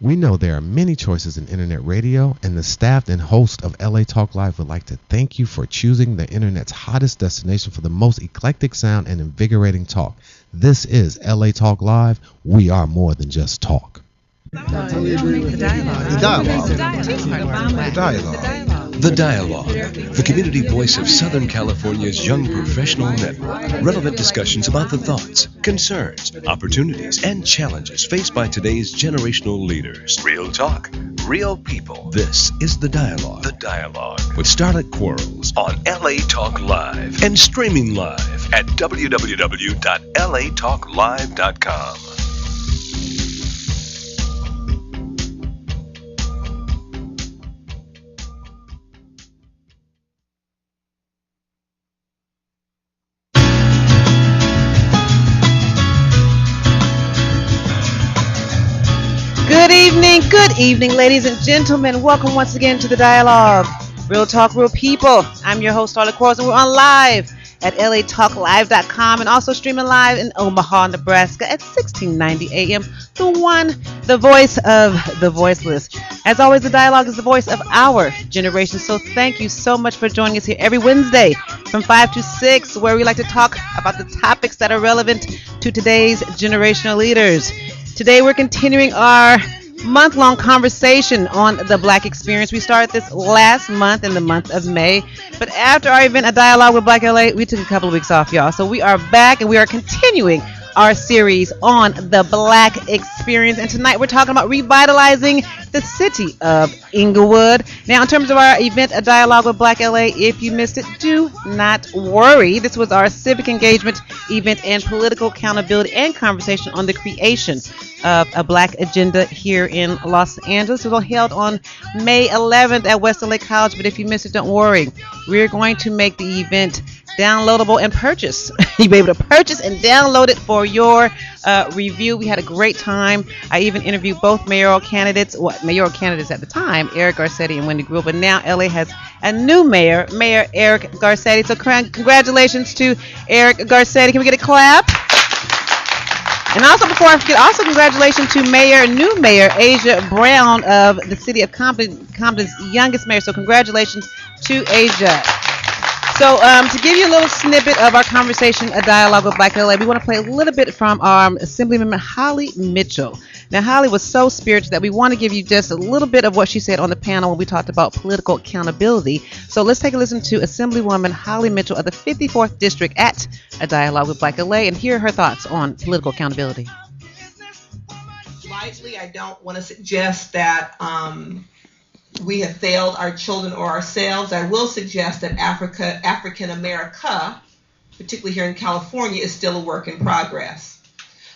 We know there are many choices in internet radio, and the staff and host of LA Talk Live would like to thank you for choosing the internet's hottest destination for the most eclectic sound and invigorating talk. This is LA Talk Live. We are more than just talk. The Dialogue, the community voice of Southern California's young professional network. Relevant discussions about the thoughts, concerns, opportunities, and challenges faced by today's generational leaders. Real talk, real people. This is The Dialogue. The Dialogue with Starlett Quarles on LA Talk Live and streaming live at www.latalklive.com. Good evening, ladies and gentlemen. Welcome once again to The Dialogue. Real talk, real people. I'm your host, Starlett Quarles, and we're on live at latalklive.com and also streaming live in Omaha, Nebraska at 1690 AM. The one, the voice of the voiceless. As always, The Dialogue is the voice of our generation. So thank you so much for joining us here every Wednesday from 5 to 6, where we like to talk about the topics that are relevant to today's generational leaders. Today, we're continuing our month-long conversation on the Black experience. We started this last month in the month of May, but after our event, A Dialogue with Black LA, we took a couple of weeks off, y'all. So we are back and we are continuing our series on the Black experience. And tonight we're talking about revitalizing the city of Inglewood. Now, in terms of our event, A Dialogue with Black LA, if you missed it, do not worry. This was our civic engagement event and political accountability and conversation on the creation of a Black agenda here in Los Angeles. It was held on May 11th at Western Lake College, but if you missed it, don't worry. We're going to make the event downloadable and purchase. You'll be able to purchase and download it for your review. We had a great time. I even interviewed both mayoral candidates at the time, Eric Garcetti and Wendy Gruhl, but now LA has a new mayor, Mayor Eric Garcetti. So congratulations to Eric Garcetti. Can we get a clap? And also, before I forget, also congratulations to new Mayor Asia Brown of the city of Compton, Compton's youngest mayor. So congratulations to Asia. So to give you a little snippet of our conversation, A Dialogue with Black LA, we want to play a little bit from our Assemblymember Holly Mitchell. Now, Holly was so spirited that we want to give you just a little bit of what she said on the panel when we talked about political accountability. So let's take a listen to Assemblywoman Holly Mitchell of the 54th District at A Dialogue with Black LA and hear her thoughts on political accountability. Lightly, I don't want to suggest that we have failed our children or ourselves. I will suggest that African America, particularly here in California, is still a work in progress.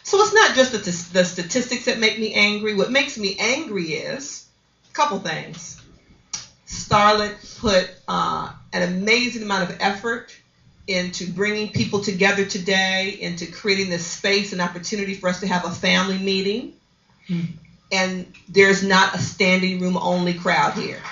So it's not just the statistics that make me angry. What makes me angry is a couple things. Starlett put an amazing amount of effort into bringing people together today, into creating this space and opportunity for us to have a family meeting. And there's not a standing room only crowd here.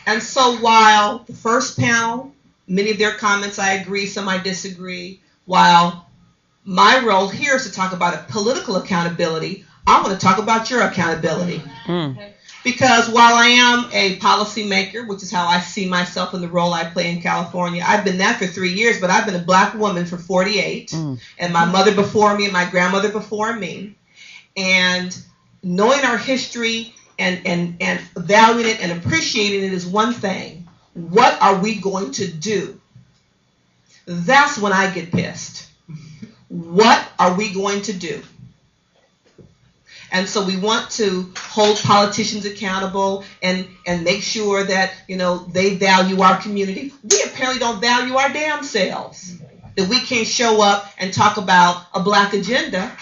And so while the first panel, many of their comments I agree, some I disagree, while my role here is to talk about a political accountability, I want to talk about your accountability. Because while I am a policymaker, which is how I see myself in the role I play in California, I've been that for 3 years, but I've been a Black woman for 48, and my mother before me and my grandmother before me. And knowing our history and valuing it and appreciating it is one thing. What are we going to do? That's when I get pissed. What are we going to do? And so we want to hold politicians accountable and make sure that, they value our community. We apparently don't value our damn selves. That we can't show up and talk about a Black agenda.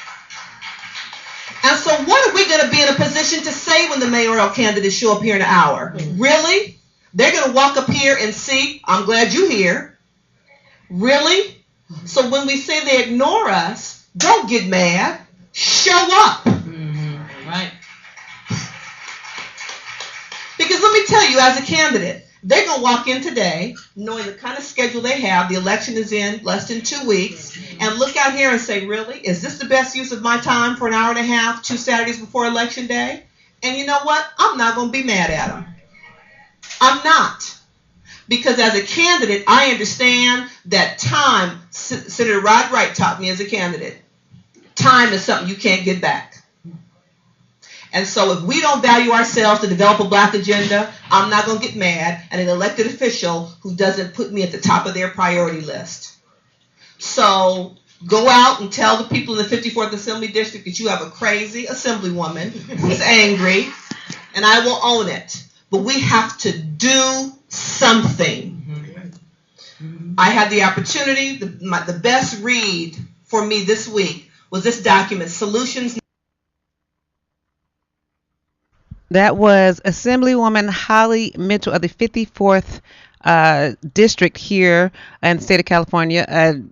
And so what are we going to be in a position to say when the mayoral candidates show up here in an hour? Really? They're going to walk up here and see, I'm glad you're here. Really? So when we say they ignore us, don't get mad. Show up. Right. Because let me tell you, as a candidate, They're going to walk in today knowing the kind of schedule they have. The election is in less than 2 weeks. And look out here and say, really? Is this the best use of my time for an hour and a half, 2 Saturdays before Election Day? And you know what? I'm not going to be mad at them. I'm not. Because as a candidate, I understand that time, Senator Rod Wright taught me as a candidate, time is something you can't get back. And so if we don't value ourselves to develop a black agenda, I'm not going to get mad at an elected official who doesn't put me at the top of their priority list. So go out and tell the people in the 54th Assembly District that you have a crazy assemblywoman who's angry, and I will own it. But we have to do something. I had the opportunity, the best read for me this week was this document, Solutions. That was Assemblywoman Holly Mitchell of the 54th District here in the state of California.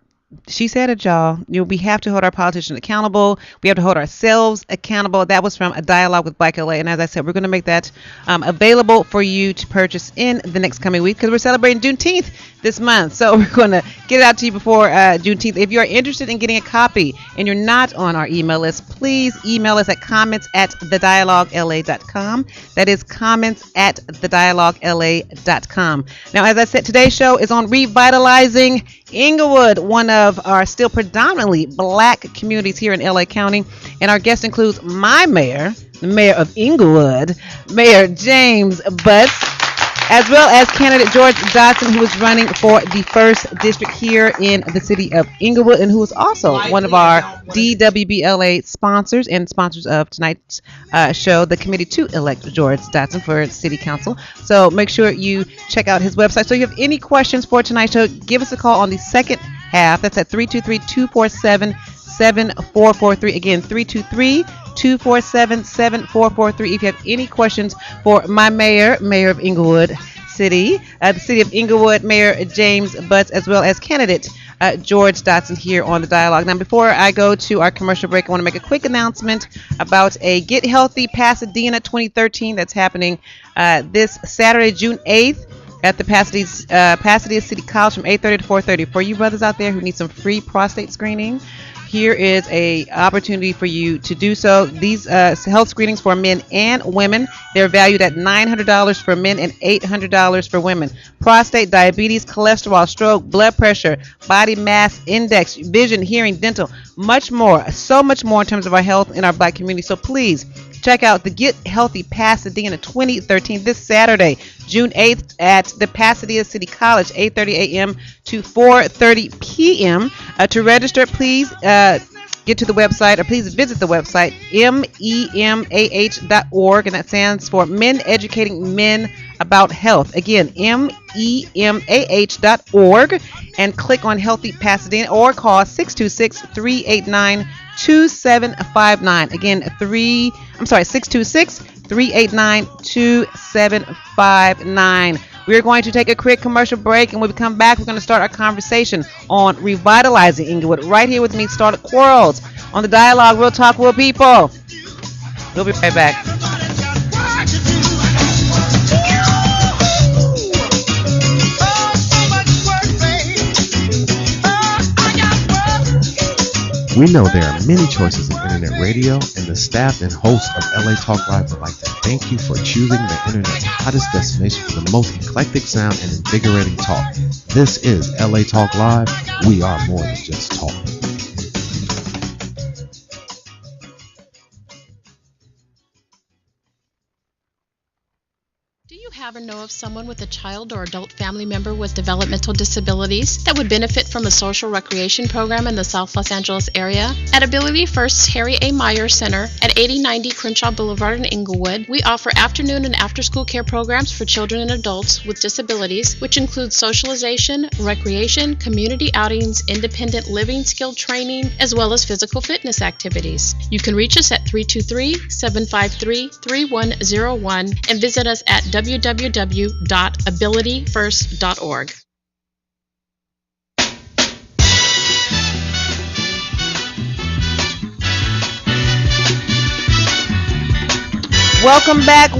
She said it, y'all. We have to hold our politicians accountable. We have to hold ourselves accountable. That was from a dialogue with Black LA. And as I said, we're going to make that available for you to purchase in the next coming week because we're celebrating Juneteenth this month. So we're going to get it out to you before Juneteenth. If you're interested in getting a copy and you're not on our email list, please email us at comments@thedialoguela.com. That is comments@thedialoguela.com. Now, as I said, today's show is on revitalizing Inglewood, one of our still predominantly black communities here in LA County. And our guest includes my mayor, the mayor of Inglewood, Mayor James Butts, as well as candidate George Dotson, who is running for the 1st District here in the city of Inglewood, and who is also one of our DWBLA sponsors and sponsors of tonight's show, the committee to elect George Dotson for City Council. So make sure you check out his website. So if you have any questions for tonight's show, give us a call on the second half. That's at 323-247-7443. Again, 323-247-7443. If you have any questions for my mayor of Inglewood City, the city of Inglewood, Mayor James Butts, as well as candidate George Dotson here on the dialogue. Now, before I go to our commercial break, I want to make a quick announcement about a Get Healthy Pasadena 2013 that's happening this Saturday, June 8th. At the Pasadena City College from 8:30 to 4:30. For you brothers out there who need some free prostate screening, here is a opportunity for you to do so. These health screenings for men and women, they're valued at $900 for men and $800 for women. Prostate, diabetes, cholesterol, stroke, blood pressure, body mass index, vision, hearing, dental, much more. So much more in terms of our health in our black community. So please check out the Get Healthy Pasadena 2013 this Saturday, June 8th at the Pasadena City College, 8:30 a.m. to 4:30 p.m. To register, please get to the website, or please visit the website, memah.org, and that stands for Men Educating Men About Health. Again, memah.org, and click on Healthy Pasadena, or call 626-389-2759. Again, 626-389-2759. We're going to take a quick commercial break, and when we come back, we're going to start our conversation on revitalizing Inglewood right here with me, Starlett Quarles, on the dialogue, Real Talk, Real People. We'll be right back. We know there are many choices in internet radio, and the staff and hosts of LA Talk Live would like to thank you for choosing the internet's hottest destination for the most eclectic sound and invigorating talk. This is LA Talk Live. We are more than just talk. Do you have or know of someone with a child or adult family member with developmental disabilities that would benefit from a social recreation program in the South Los Angeles area? At Ability First's Harry A. Meyer Center at 8090 Crenshaw Boulevard in Inglewood, we offer afternoon and after-school care programs for children and adults with disabilities, which include socialization, recreation, community outings, independent living skill training, as well as physical fitness activities. You can reach us at 323-753-3101 and visit us at www.abilityfirst.org. Welcome back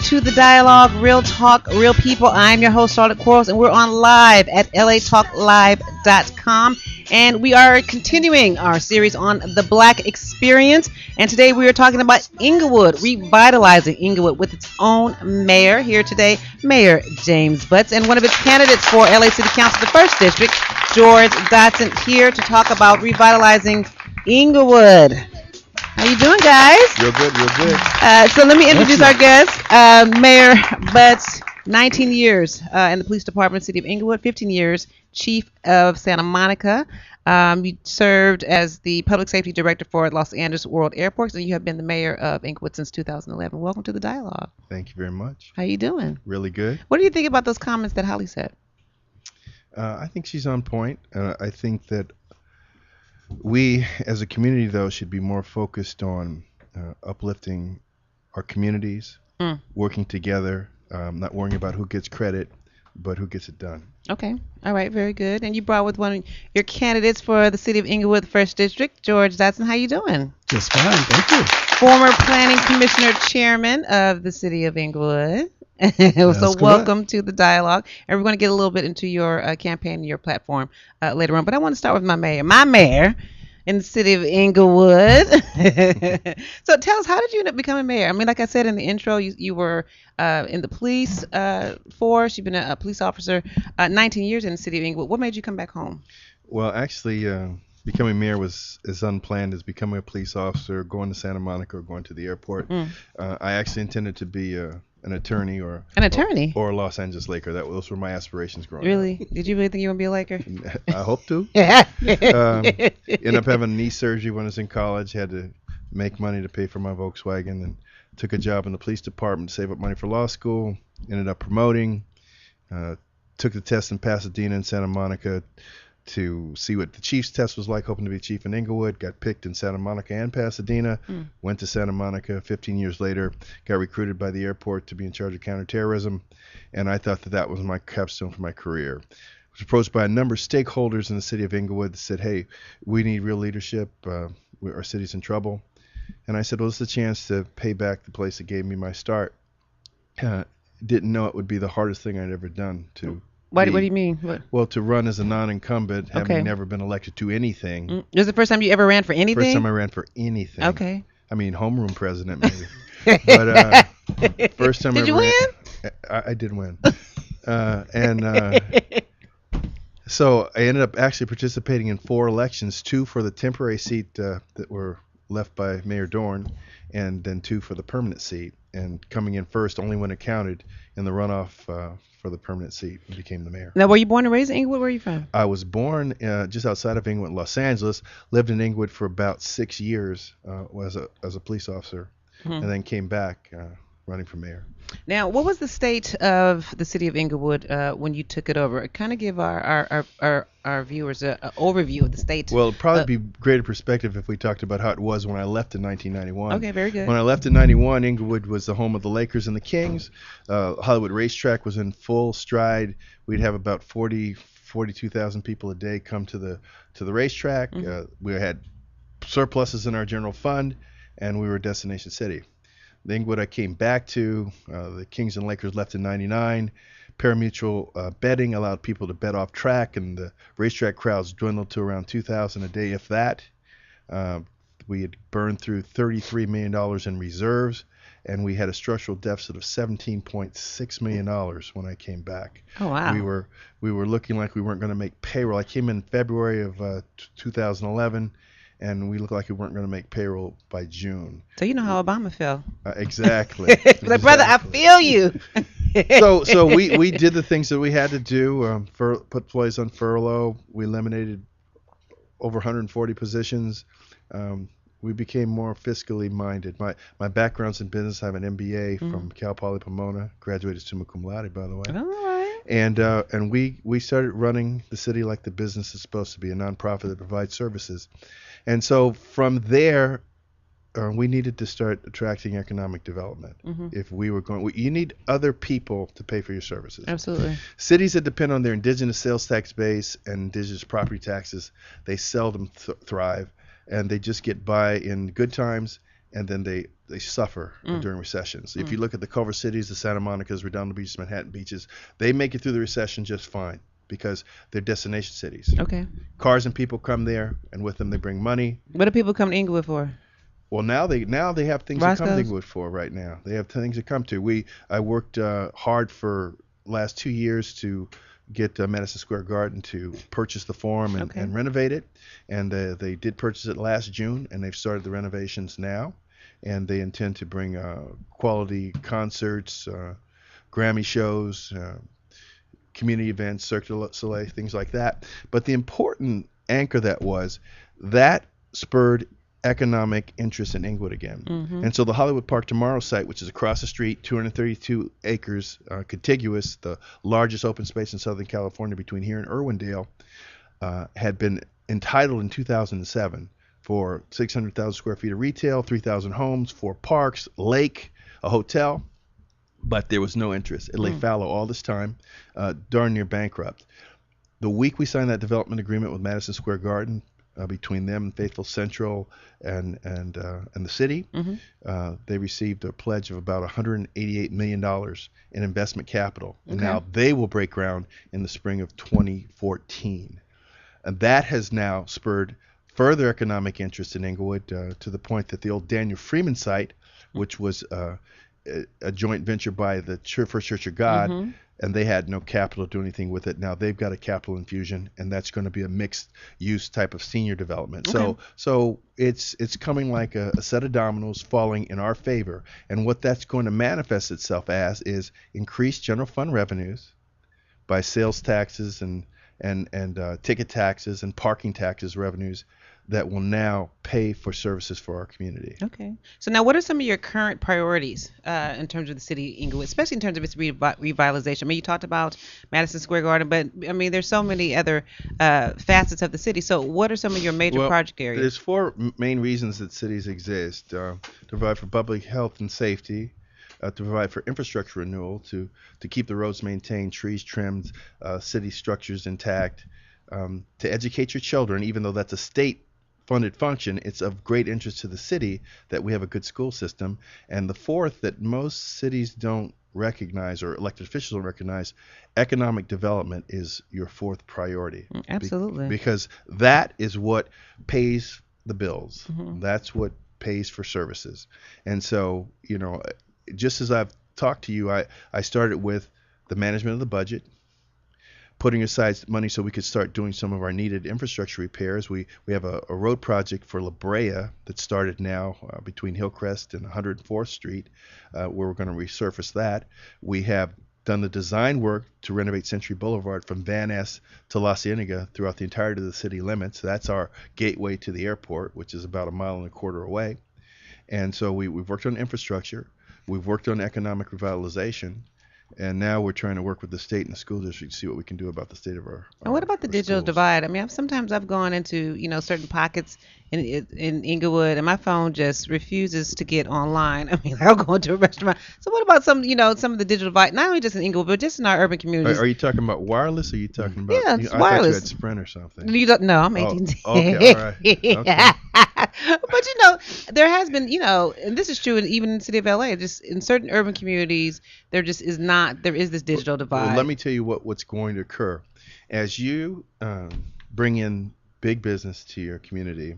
to the dialogue, Real Talk, Real People. I'm your host, Starlett Quarles, and we're on live at latalklive.com. And we are continuing our series on the Black experience. And today we are talking about Inglewood, revitalizing Inglewood with its own mayor. Here today, Mayor James Butts, and one of its candidates for LA City Council, the 1st District, George Dotson, here to talk about revitalizing Inglewood. How you doing, guys? Real good. So let me introduce our guest, Mayor Butts. 19 years in the police department, City of Inglewood. 15 years, Chief of Santa Monica. You served as the Public Safety Director for Los Angeles World Airports, and you have been the Mayor of Inglewood since 2011. Welcome to the dialogue. Thank you very much. How you doing? Really good. What do you think about those comments that Holly said? I think she's on point. I think that we, as a community, though, should be more focused on uplifting our communities, working together, not worrying about who gets credit, but who gets it done. Okay. All right. Very good. And you brought with one of your candidates for the City of Inglewood, 1st District, George Dotson. How you doing? Just fine, thank you. Former Planning Commissioner Chairman of the City of Inglewood. So welcome to the dialogue. And we're going to get a little bit into your campaign and your platform later on. But I want to start with my mayor in the City of Inglewood. So tell us, how did you end up becoming mayor? I mean, like I said in the intro, you were in the police force. You've been a police officer 19 years in the City of Inglewood. What made you come back home? Well, actually, becoming mayor was as unplanned as becoming a police officer, going to Santa Monica, or going to the airport. I actually intended to be an attorney or a Los Angeles Laker. Those were my aspirations growing up. Really? Did you really think you would be a Laker? I hope to. Ended up having knee surgery when I was in college. Had to make money to pay for my Volkswagen, and took a job in the police department to save up money for law school. Ended up promoting. Took the test in Pasadena and Santa Monica to see what the chief's test was like, hoping to be chief in Inglewood. Got picked in Santa Monica and Pasadena. Went to Santa Monica 15 years later. Got recruited by the airport to be in charge of counterterrorism. And I thought that was my capstone for my career. I was approached by a number of stakeholders in the City of Inglewood that said, hey, we need real leadership. Our city's in trouble. And I said, well, it's a chance to pay back the place that gave me my start. Didn't know it would be the hardest thing I'd ever done to What do you mean? What? Well, to run as a non-incumbent, having never been elected to anything. This is the first time you ever ran for anything? First time I ran for anything. Okay. I mean, homeroom president maybe. But first time did I you ran. Win? I did win. So I ended up actually participating in 4 elections, 2 for the temporary seat that were left by Mayor Dorn, and then 2 for the permanent seat. And coming in first only when it counted in the runoff for the permanent seat, and became the mayor. Now, were you born and raised in Inglewood? Where are you from? I was born just outside of Inglewood, Los Angeles. Lived in Inglewood for about 6 years as a police officer, and then came back running for mayor. Now, what was the state of the City of Inglewood when you took it over? Kind of give our viewers an overview of the state. Well, it'd probably be greater perspective if we talked about how it was when I left in 1991. Okay, very good. When I left in 91, Inglewood was the home of the Lakers and the Kings. Hollywood Racetrack was in full stride. We'd have about 42,000 people a day come to the racetrack. We had surpluses in our general fund, and we were a destination city. The Inglewood I came back to, the Kings and Lakers left in 99. Parimutuel betting allowed people to bet off track, and the racetrack crowds dwindled to around 2,000 a day, if that. We had burned through $33 million in reserves, and we had a structural deficit of $17.6 million when I came back. Oh, wow. We were looking like we weren't going to make payroll. I came in February of 2011. And we looked like we weren't going to make payroll by June. So you know how Obama felt. Exactly. Like, brother, I feel you. So we did the things that we had to do. Put employees on furlough. We eliminated over 140 positions. We became more fiscally minded. My background's in business. I have an MBA from Cal Poly Pomona. Graduated summa cum laude, by the way. All right. And we started running the city like the business is supposed to be, a nonprofit that provides services. And so from there, we needed to start attracting economic development. If we were going, you need other people to pay for your services. Absolutely. Cities that depend on their indigenous sales tax base and indigenous property taxes, they seldom thrive, and they just get by in good times and then they suffer during recessions. If you look at the Culver cities, the Santa Monica's, Redondo Beach, Manhattan Beaches, they make it through the recession just fine because they're destination cities. Okay. Cars and people come there, and with them they bring money. What do people come to Inglewood for? Well, now they have things to come to Inglewood for right now. They have things to come to. I worked hard for last 2 years to get Madison Square Garden to purchase the Forum and renovate it, and they did purchase it last June, and they've started the renovations now, and they intend to bring quality concerts, Grammy shows, community events, Cirque du Soleil, things like that. But the important anchor that spurred economic interest in Inglewood again. And so the Hollywood Park Tomorrow site, which is across the street, 232 acres, contiguous, the largest open space in Southern California between here and Irwindale, had been entitled in 2007 for 600,000 square feet of retail, 3,000 homes, 4 parks, lake, a hotel, but there was no interest. It lay fallow all this time, darn near bankrupt. The week we signed that development agreement with Madison Square Garden, between them and Faithful Central and the city, they received a pledge of about $188 million in investment capital, and now they will break ground in the spring of 2014, and that has now spurred further economic interest in Inglewood to the point that the old Daniel Freeman site, which was a joint venture by the First Church of God, and they had no capital to do anything with it. Now they've got a capital infusion, and that's going to be a mixed use type of senior development. So it's coming like a set of dominoes falling in our favor, and what that's going to manifest itself as is increased general fund revenues by sales taxes and ticket taxes and parking taxes revenues that will now pay for services for our community. Okay. So now what are some of your current priorities in terms of the city of Inglewood, especially in terms of its revitalization? I mean, you talked about Madison Square Garden, but I mean, there's so many other facets of the city. So what are some of your major project areas? There's 4 main reasons that cities exist. To provide for public health and safety, to provide for infrastructure renewal, to keep the roads maintained, trees trimmed, city structures intact, to educate your children, even though that's a state-funded function. It's of great interest to the city that we have a good school system. And the 4th that most cities don't recognize, or elected officials don't recognize, economic development is your 4th priority. Absolutely. Because that is what pays the bills. That's what pays for services. And so, just as I've talked to you, I started with the management of the budget, putting aside money so we could start doing some of our needed infrastructure repairs. We have a road project for La Brea that started now between Hillcrest and 104th Street, where we're going to resurface that. We have done the design work to renovate Century Boulevard from Van Ness to La Cienega throughout the entirety of the city limits. That's our gateway to the airport, which is about 1.25 miles away. And so we've worked on infrastructure. We've worked on economic revitalization. And now we're trying to work with the state and the school district to see what we can do about the state of our And what about the digital divide? I mean, sometimes I've gone into, certain pockets in Inglewood, and my phone just refuses to get online. I mean, I'll go into a restaurant. So what about some of the digital divide, not only just in Inglewood, but just in our urban communities? Are you talking about wireless, or are you talking about? Yeah, it's I wireless. thought you had Sprint or something. You don't? No, I'm 18. Okay, all right. Okay. But there has been, and this is true even in the city of LA, just in certain urban communities, there is this digital divide. Well, let me tell you what's going to occur. As you bring in big business to your community,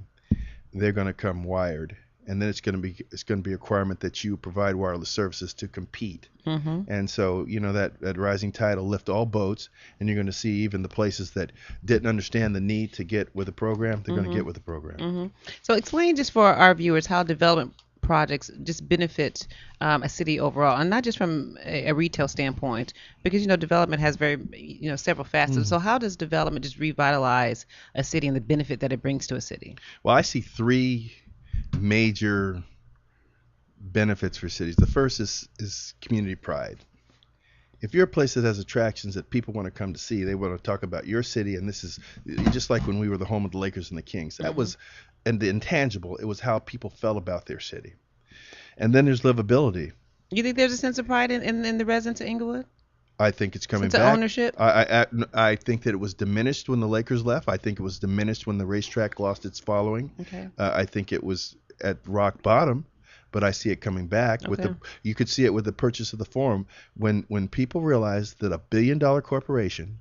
they're going to come wired, and then it's going to be a requirement that you provide wireless services to compete. And so that rising tide will lift all boats, and you're going to see even the places that didn't understand the need to get with the program, they're going to get with the program. So explain just for our viewers how development projects just benefit a city overall, and not just from a retail standpoint, because development has very several facets. So how does development just revitalize a city and the benefit that it brings to a city? Well, I see 3 major benefits for cities. The first is community pride. If you're a place that has attractions that people want to come to see, they want to talk about your city, and this is just like when we were the home of the Lakers and the Kings. That was, and the intangible, it was how people felt about their city. And then there's livability. You think there's a sense of pride in the residents of Inglewood? I think it's coming back. Sense of ownership? I think that it was diminished when the Lakers left. I think it was diminished when the racetrack lost its following. Okay. I think it was at rock bottom but I see it coming back with Okay. you could see it with the purchase of the Forum when people realized that $1 billion corporation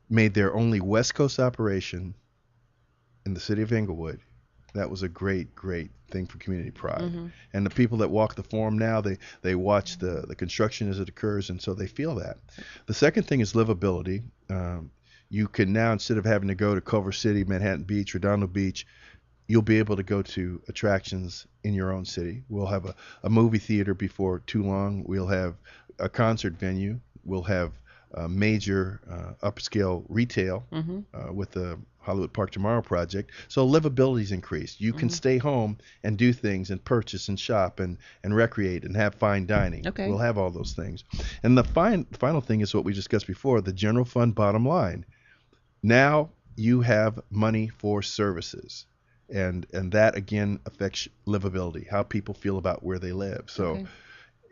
made their only West Coast operation in the city of Inglewood. That was a great thing for community pride. Mm-hmm. And the people that walk the Forum now, they watch the construction as it occurs, and so they feel that. The second thing is livability. You can now, instead of having to go to Culver City, Manhattan Beach, Redondo Beach, you'll be able to go to attractions in your own city. We'll have a movie theater before too long. We'll have a concert venue. We'll have major upscale retail with the Hollywood Park Tomorrow project. So livability's increased. You can stay home and do things and purchase and shop and recreate and have fine dining. Okay. We'll have all those things. And the final thing is what we discussed before, the general fund bottom line. Now you have money for services. And that again affects livability, how people feel about where they live. So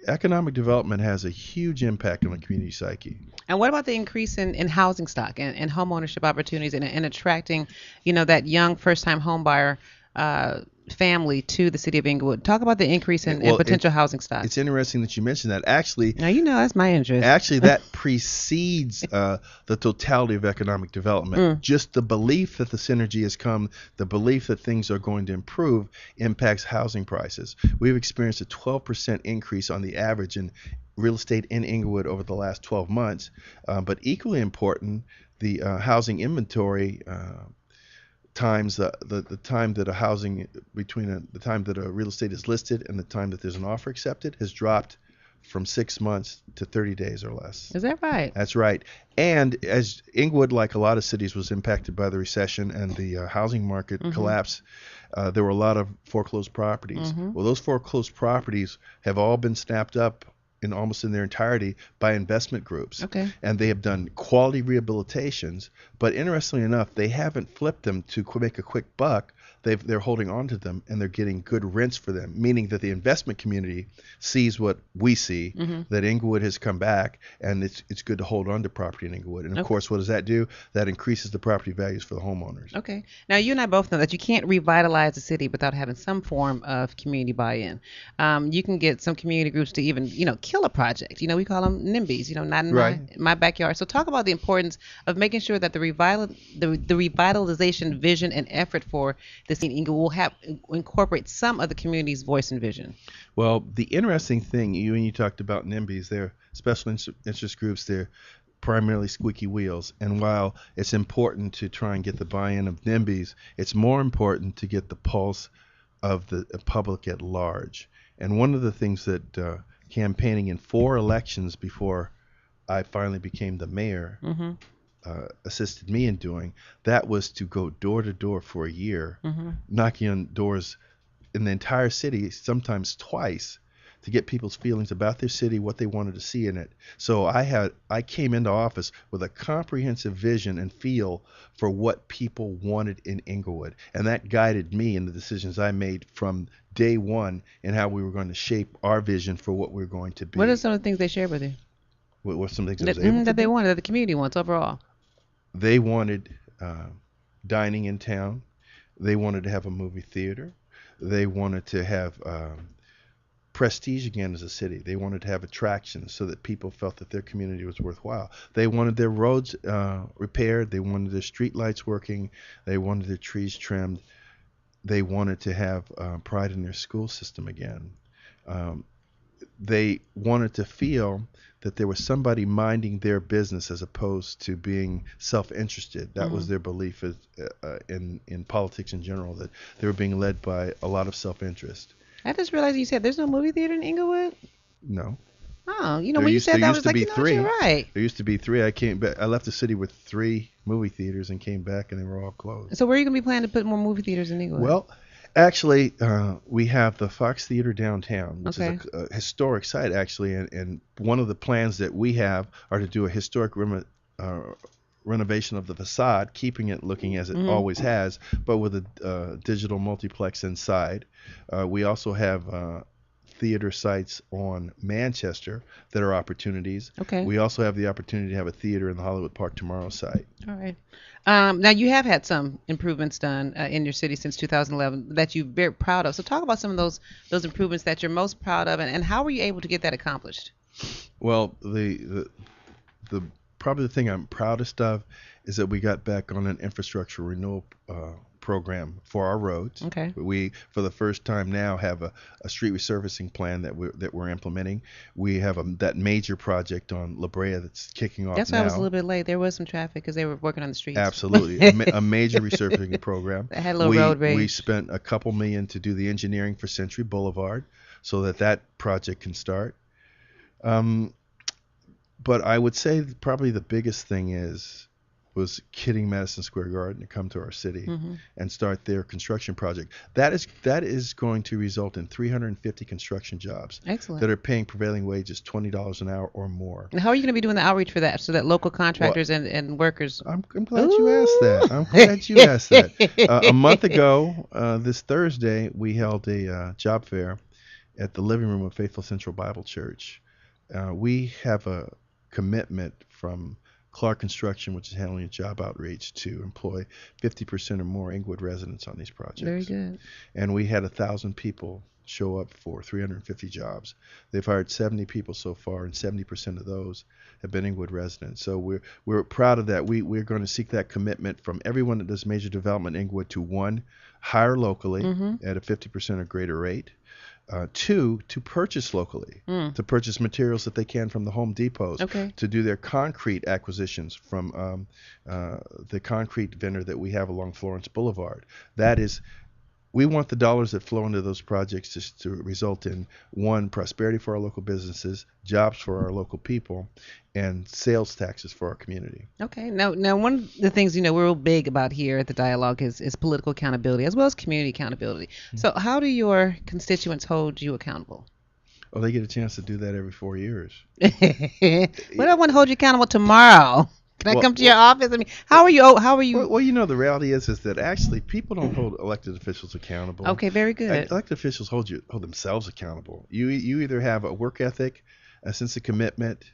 economic development has a huge impact on the community psyche. And what about the increase in housing stock and home ownership opportunities and attracting, that young first-time home buyer family to the city of Inglewood? Talk about the increase in potential housing stock. It's interesting that you mentioned that. Actually, now that's my interest. Actually, that precedes the totality of economic development. Just the belief that the synergy has come, the belief that things are going to improve, impacts housing prices. We've experienced a 12% increase on the average in real estate in Inglewood over the last 12 months. But equally important, the housing inventory times the time that a housing between the time that a real estate is listed and the time that there's an offer accepted has dropped from 6 months to 30 days or less. Is that right? That's right. And as Inglewood, like a lot of cities, was impacted by the recession and the housing market collapse, there were a lot of foreclosed properties. Well, those foreclosed properties have all been snapped up almost in their entirety by investment groups. Okay. And they have done quality rehabilitations, but interestingly enough, they haven't flipped them to make a quick buck. They're holding on to them and they're getting good rents for them, meaning that the investment community sees what we see, that Inglewood has come back, and it's good to hold on to property in Inglewood. And of course, what does that do? That increases the property values for the homeowners. Okay. Now, you and I both know that you can't revitalize a city without having some form of community buy-in. You can get some community groups to even, kill a project. We call them NIMBYs, not in my backyard. So talk about the importance of making sure that the revitalization vision and effort for the city will incorporate some of the community's voice and vision. Well, the interesting thing, when you talked about NIMBYs, they're special interest groups. They're primarily squeaky wheels. And while it's important to try and get the buy-in of NIMBYs, it's more important to get the pulse of the public at large. And one of the things that campaigning in 4 elections before I finally became the mayor assisted me in doing, that was to go door to door for a year, knocking on doors in the entire city, sometimes twice, to get people's feelings about their city, what they wanted to see in it. So I came into office with a comprehensive vision and feel for what people wanted in Inglewood, and that guided me in the decisions I made from day one and how we were going to shape our vision for what we were going to be. What are some of the things they shared with you? What some things that they wanted, that the community wants overall? They wanted dining in town. They wanted to have a movie theater. They wanted to have prestige again as a city. They wanted to have attractions so that people felt that their community was worthwhile. They wanted their roads repaired. They wanted their street lights working. They wanted their trees trimmed. They wanted to have pride in their school system again. They wanted to feel that there was somebody minding their business as opposed to being self-interested. That was their belief in politics in general, that they were being led by a lot of self-interest. I just realized you said there's no movie theater in Inglewood? No. Oh, when you said that, I was like, you're right. There used to be 3. I left the city with 3 movie theaters and came back and they were all closed. So where are you going to be planning to put more movie theaters in Inglewood? Well, actually, we have the Fox Theater downtown, which is a historic site, actually. And one of the plans that we have are to do a historic renovation of the facade, keeping it looking as it always has, but with a digital multiplex inside. We also have theater sites on Manchester that are opportunities. Okay. We also have the opportunity to have a theater in the Hollywood Park Tomorrow site. All right. Now you have had some improvements done in your city since 2011 that you're very proud of. So talk about some of those improvements that you're most proud of, and how were you able to get that accomplished? Well, the probably the thing I'm proudest of is that we got back on an infrastructure renewal program for our roads. Okay. We, for the first time now, have a street resurfacing plan that we're implementing. We have that major project on La Brea that's kicking off That's now. why I was a little bit late. There was some traffic because they were working on the streets. Absolutely, a major resurfacing program. That had a little road rage. We spent a couple million to do the engineering for Century Boulevard so that project can start. But I would say probably the biggest thing was getting Madison Square Garden to come to our city and start their construction project. That is going to result in 350 construction jobs. Excellent. That are paying prevailing wages $20 an hour or more. And how are you going to be doing the outreach for that so that local contractors and workers? I'm glad you asked that. I'm glad you asked that. A month ago, this Thursday, we held a job fair at the living room of Faithful Central Bible Church. We have a commitment from Clark Construction, which is handling a job outreach, to employ 50% or more Inglewood residents on these projects. Very good. And we had 1,000 people show up for 350 jobs. They've hired 70 people so far, and 70% of those have been Inglewood residents. So we're proud of that. We're going to seek that commitment from everyone that does major development in Inglewood to, one, hire locally at a 50% or greater rate. Two, to purchase locally, to purchase materials that they can from the Home Depots, to do their concrete acquisitions from the concrete vendor that we have along Florence Boulevard. That is, we want the dollars that flow into those projects to result in, one, prosperity for our local businesses, jobs for our local people, and sales taxes for our community. Okay. Now one of the things we're real big about here at the Dialogue is political accountability as well as community accountability. So how do your constituents hold you accountable? Oh, they get a chance to do that every 4 years. What I want to hold you accountable tomorrow. Can I come to your office? I mean, how are you? Well, the reality is that actually people don't hold elected officials accountable. Okay, very good. Elected officials hold themselves accountable. You either have a work ethic, a sense of commitment,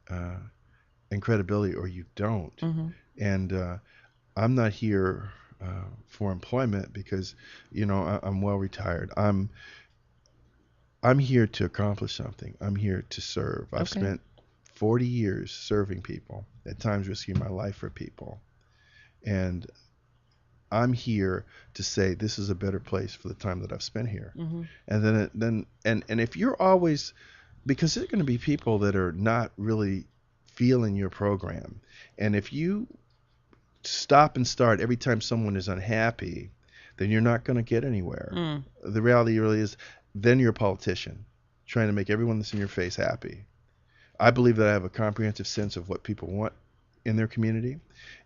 and credibility, or you don't. And I'm not here for employment because I'm well retired. I'm here to accomplish something. I'm here to serve. I've spent 40 years serving people, at times risking my life for people. And I'm here to say this is a better place for the time that I've spent here. And then if you're always, because there's going to be people that are not really feeling your program. And if you stop and start every time someone is unhappy, then you're not going to get anywhere. The reality really is, then you're a politician trying to make everyone that's in your face happy. I believe that I have a comprehensive sense of what people want in their community,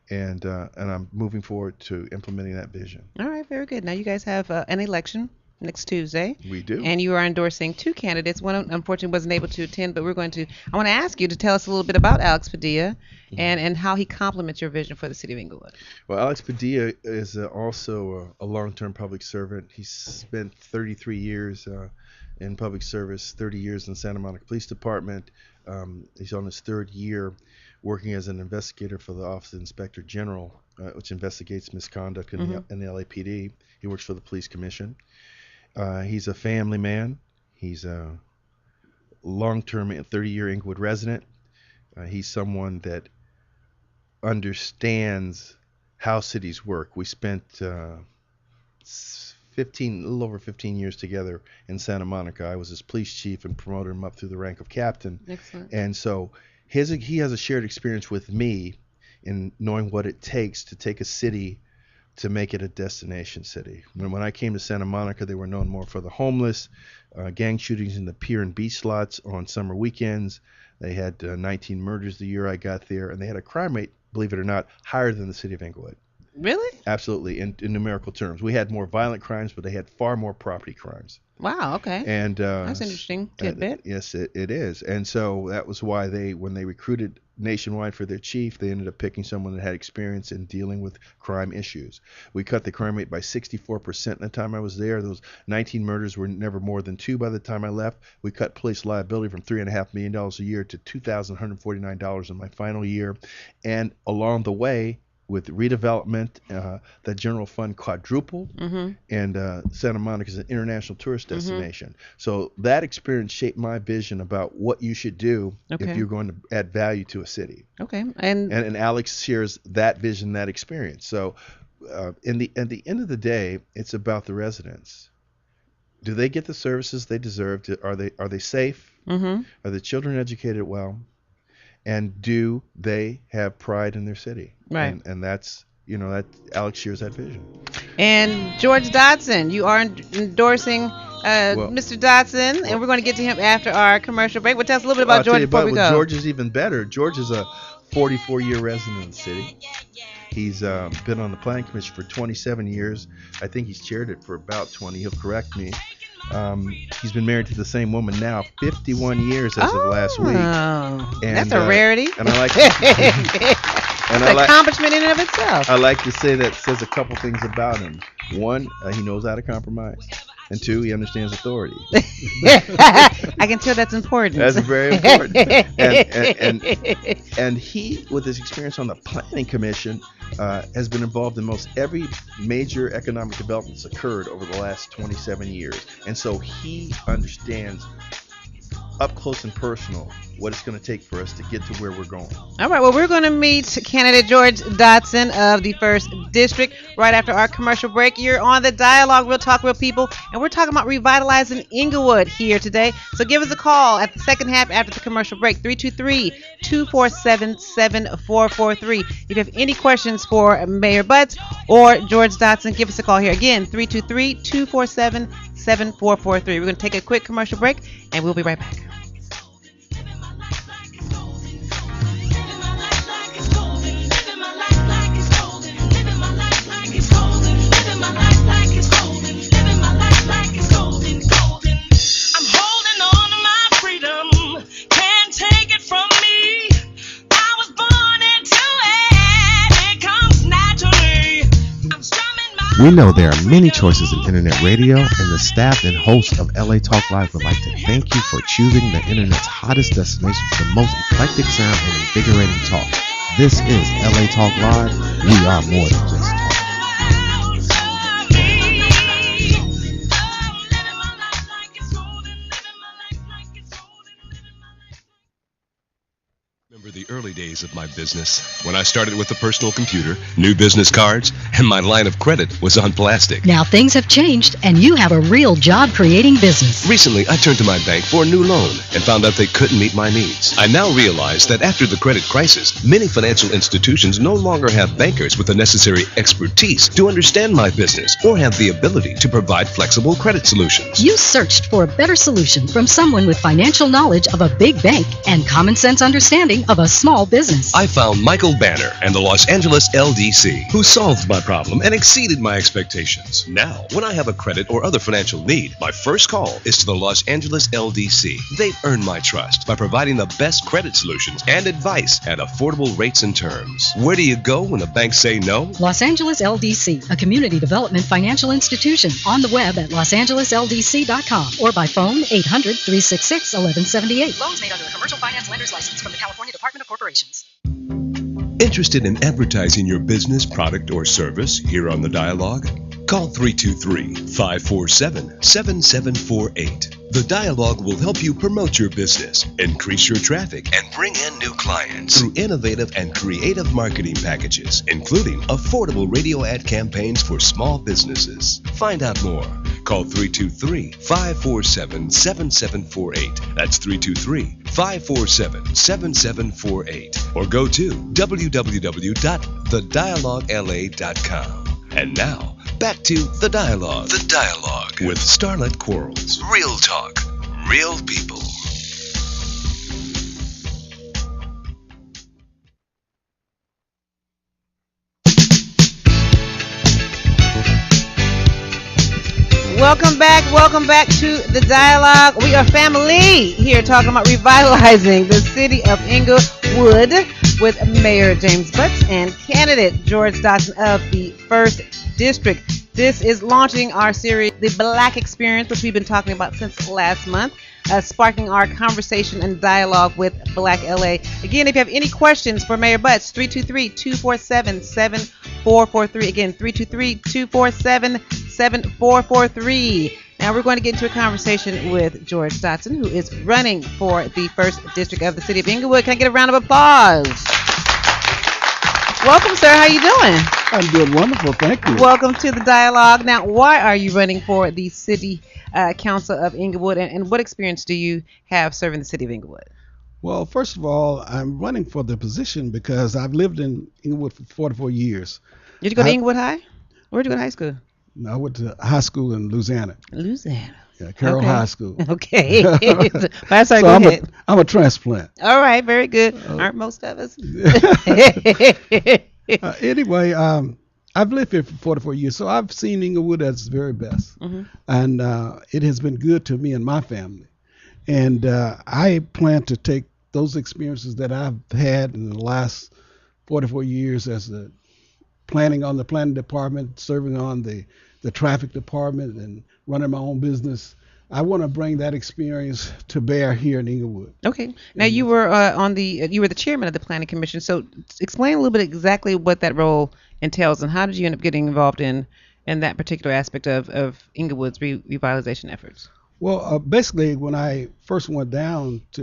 and I'm moving forward to implementing that vision. All right, very good. Now you guys have an election next Tuesday. We do. And you are endorsing two candidates. One unfortunately wasn't able to attend, but I want to ask you to tell us a little bit about Alex Padilla and how he complements your vision for the city of Inglewood. Well, Alex Padilla is also a long-term public servant. He's spent 33 years in public service, 30 years in the Santa Monica Police Department. He's on his third year working as an investigator for the Office of Inspector General, which investigates misconduct in the LAPD. He works for the Police Commission. He's a family man. He's a long-term 30-year Inglewood resident. He's someone that understands how cities work. We spent a little over 15 years together in Santa Monica. I was his police chief and promoted him up through the rank of captain. Excellent. And so he has a shared experience with me in knowing what it takes to take a city to make it a destination city. When I came to Santa Monica, they were known more for the homeless, gang shootings in the pier and beach lots on summer weekends. They had 19 murders the year I got there, and they had a crime rate, believe it or not, higher than the city of Inglewood. Really? Absolutely, in numerical terms. We had more violent crimes, but they had far more property crimes. Wow. Okay. And That's interesting tidbit. yes, it is. And so that was why when they recruited nationwide for their chief, they ended up picking someone that had experience in dealing with crime issues. We cut the crime rate by 64% in the time I was there. Those 19 murders were never more than 2 by the time I left. We cut police liability from $3.5 million a year to $2,149 in my final year. And along the way, with redevelopment, the general fund quadrupled, and Santa Monica is an international tourist destination. So that experience shaped my vision about what you should do if you're going to add value to a city. Okay. And Alex shares that vision, that experience. So at the end of the day, it's about the residents. Do they get the services they deserve? Are they safe? Are the children educated well? And do they have pride in their city? Right. And that's, that Alex shares that vision. And George Dotson, you are endorsing Mr. Dotson, and we're going to get to him after our commercial break. But tell us a little bit about George before we go. George is even better. George is a 44-year resident of the city. He's been on the planning commission for 27 years. I think he's chaired it for about 20. He'll correct me. He's been married to the same woman now 51 years as of last week. And, that's a rarity. And I like it's an accomplishment in and of itself. I like to say that says a couple things about him. One, he knows how to compromise. And 2, he understands authority. I can tell that's important. That's very important. And he, with his experience on the Planning Commission, has been involved in most every major economic development that's occurred over the last 27 years. And so he understands up close and personal what it's going to take for us to get to where we're going. All right, well, we're going to meet candidate George Dotson of the 1st District right after our commercial break. You're on The Dialogue, Real Talk, Real People, and we're talking about revitalizing Inglewood here today. So give us a call at the second half after the commercial break, 323-247-7443. If you have any questions for Mayor Butts or George Dotson, give us a call here. Again, 323-247-7443. We're going to take a quick commercial break, and we'll be right back. We know there are many choices in internet radio, and the staff and hosts of LA Talk Live would like to thank you for choosing the internet's hottest destination for the most eclectic sound and invigorating talk. This is LA Talk Live. We are more than just talk. Remember the early days of my business when I started with a personal computer, new business cards, and my line of credit was on plastic. Now things have changed, and you have a real job-creating business. Recently, I turned to my bank for a new loan and found out they couldn't meet my needs. I now realize that after the credit crisis, many financial institutions no longer have bankers with the necessary expertise to understand my business or have the ability to provide flexible credit solutions. You searched for a better solution from someone with financial knowledge of a big bank and common sense understanding of a small business. I found Michael Banner and the Los Angeles LDC, who solved my problem and exceeded my expectations. Now, when I have a credit or other financial need, my first call is to the Los Angeles LDC. They've earned my trust by providing the best credit solutions and advice at affordable rates and terms. Where do you go when the banks say no? Los Angeles LDC, a community development financial institution, on the web at losangelesldc.com or by phone 800-366-1178. Loans made under a commercial finance lender's license from the California Department of Corporations. Interested in advertising your business, product, or service here on The Dialogue? Call 323-547-7748. The Dialogue will help you promote your business, increase your traffic, and bring in new clients through innovative and creative marketing packages, including affordable radio ad campaigns for small businesses. Find out more. Call 323-547-7748. That's 323-547-7748. Or go to www.thedialoguela.com. And now, back to The Dialogue. The Dialogue with Starlett Quarles. Real talk, real people. Welcome back to the dialogue. We are family here talking about revitalizing the city of Inglewood with Mayor James Butts and candidate George Dotson of the 1st District. This is launching our series, The Black Experience, which we've been talking about since last month, sparking our conversation and dialogue with Black LA. Again, if you have any questions for Mayor Butts, 323-247-7443. Again, 323-247-7443. Now we're going to get into a conversation with George Dotson, who is running for the 1st District of the City of Inglewood. Can I get a round of applause? Welcome, sir. How you doing? I'm doing wonderful. Thank you. Welcome to the dialogue. Now, why are you running for the City Council of Inglewood, and what experience do you have serving the City of Inglewood? Well, first of all, I'm running for the position because I've lived in Inglewood for 44 years. Did you go to Inglewood High? Where did you go to high school? No, I went to high school in Louisiana. Louisiana. Yeah, Carroll Okay. High School. Okay. Sorry, So go ahead. I'm a transplant. All right, very good. Aren't most of us? Anyway, I've lived here for 44 years, so I've seen Inglewood at its very best. And it has been good to me and my family. And I plan to take those experiences that I've had in the last 44 years as the planning on the planning department, serving on the traffic department, and running my own business. I want to bring that experience to bear here in Inglewood. Okay. Now you were you were the chairman of the planning commission. So explain a little bit exactly what that role entails, and how did you end up getting involved in that particular aspect of Inglewood's revitalization efforts? Well, basically, when I first went down to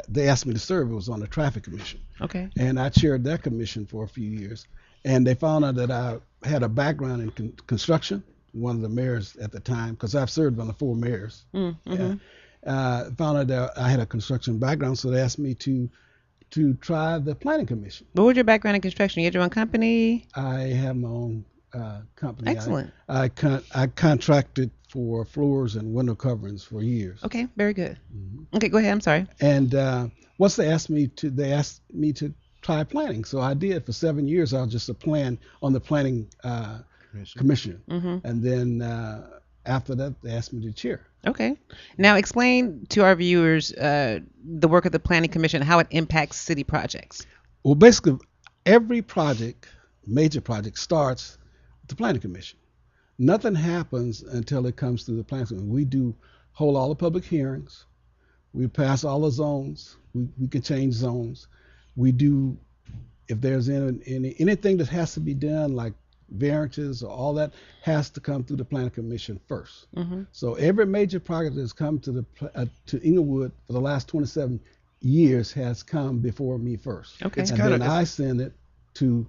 they asked me to serve. It was on the traffic commission. Okay. And I chaired that commission for a few years. And they found out that I had a background in construction. One of the mayors at the time, because I've served on the 4 mayors. Found out that I had a construction background, so they asked me to try the planning commission. What was your background in construction? You had your own company? I have my own company. Excellent. I contracted for floors and window coverings for years. Okay, very good. Okay, go ahead. I'm sorry. And once they asked me to try planning, so I did. For 7 years, I was just a plan on the planning commission. And then after that, they asked me to chair. Okay. Now explain to our viewers the work of the planning commission, how it impacts city projects. Well, basically, every major project starts with the planning commission. Nothing happens until it comes through the planning commission. We hold all the public hearings. We pass all the zones. We can change zones. We do, if there's anything that has to be done, like variances or all that, has to come through the planning commission first. So every major project that's come to Inglewood for the last 27 years has come before me first. Okay. And then I send it to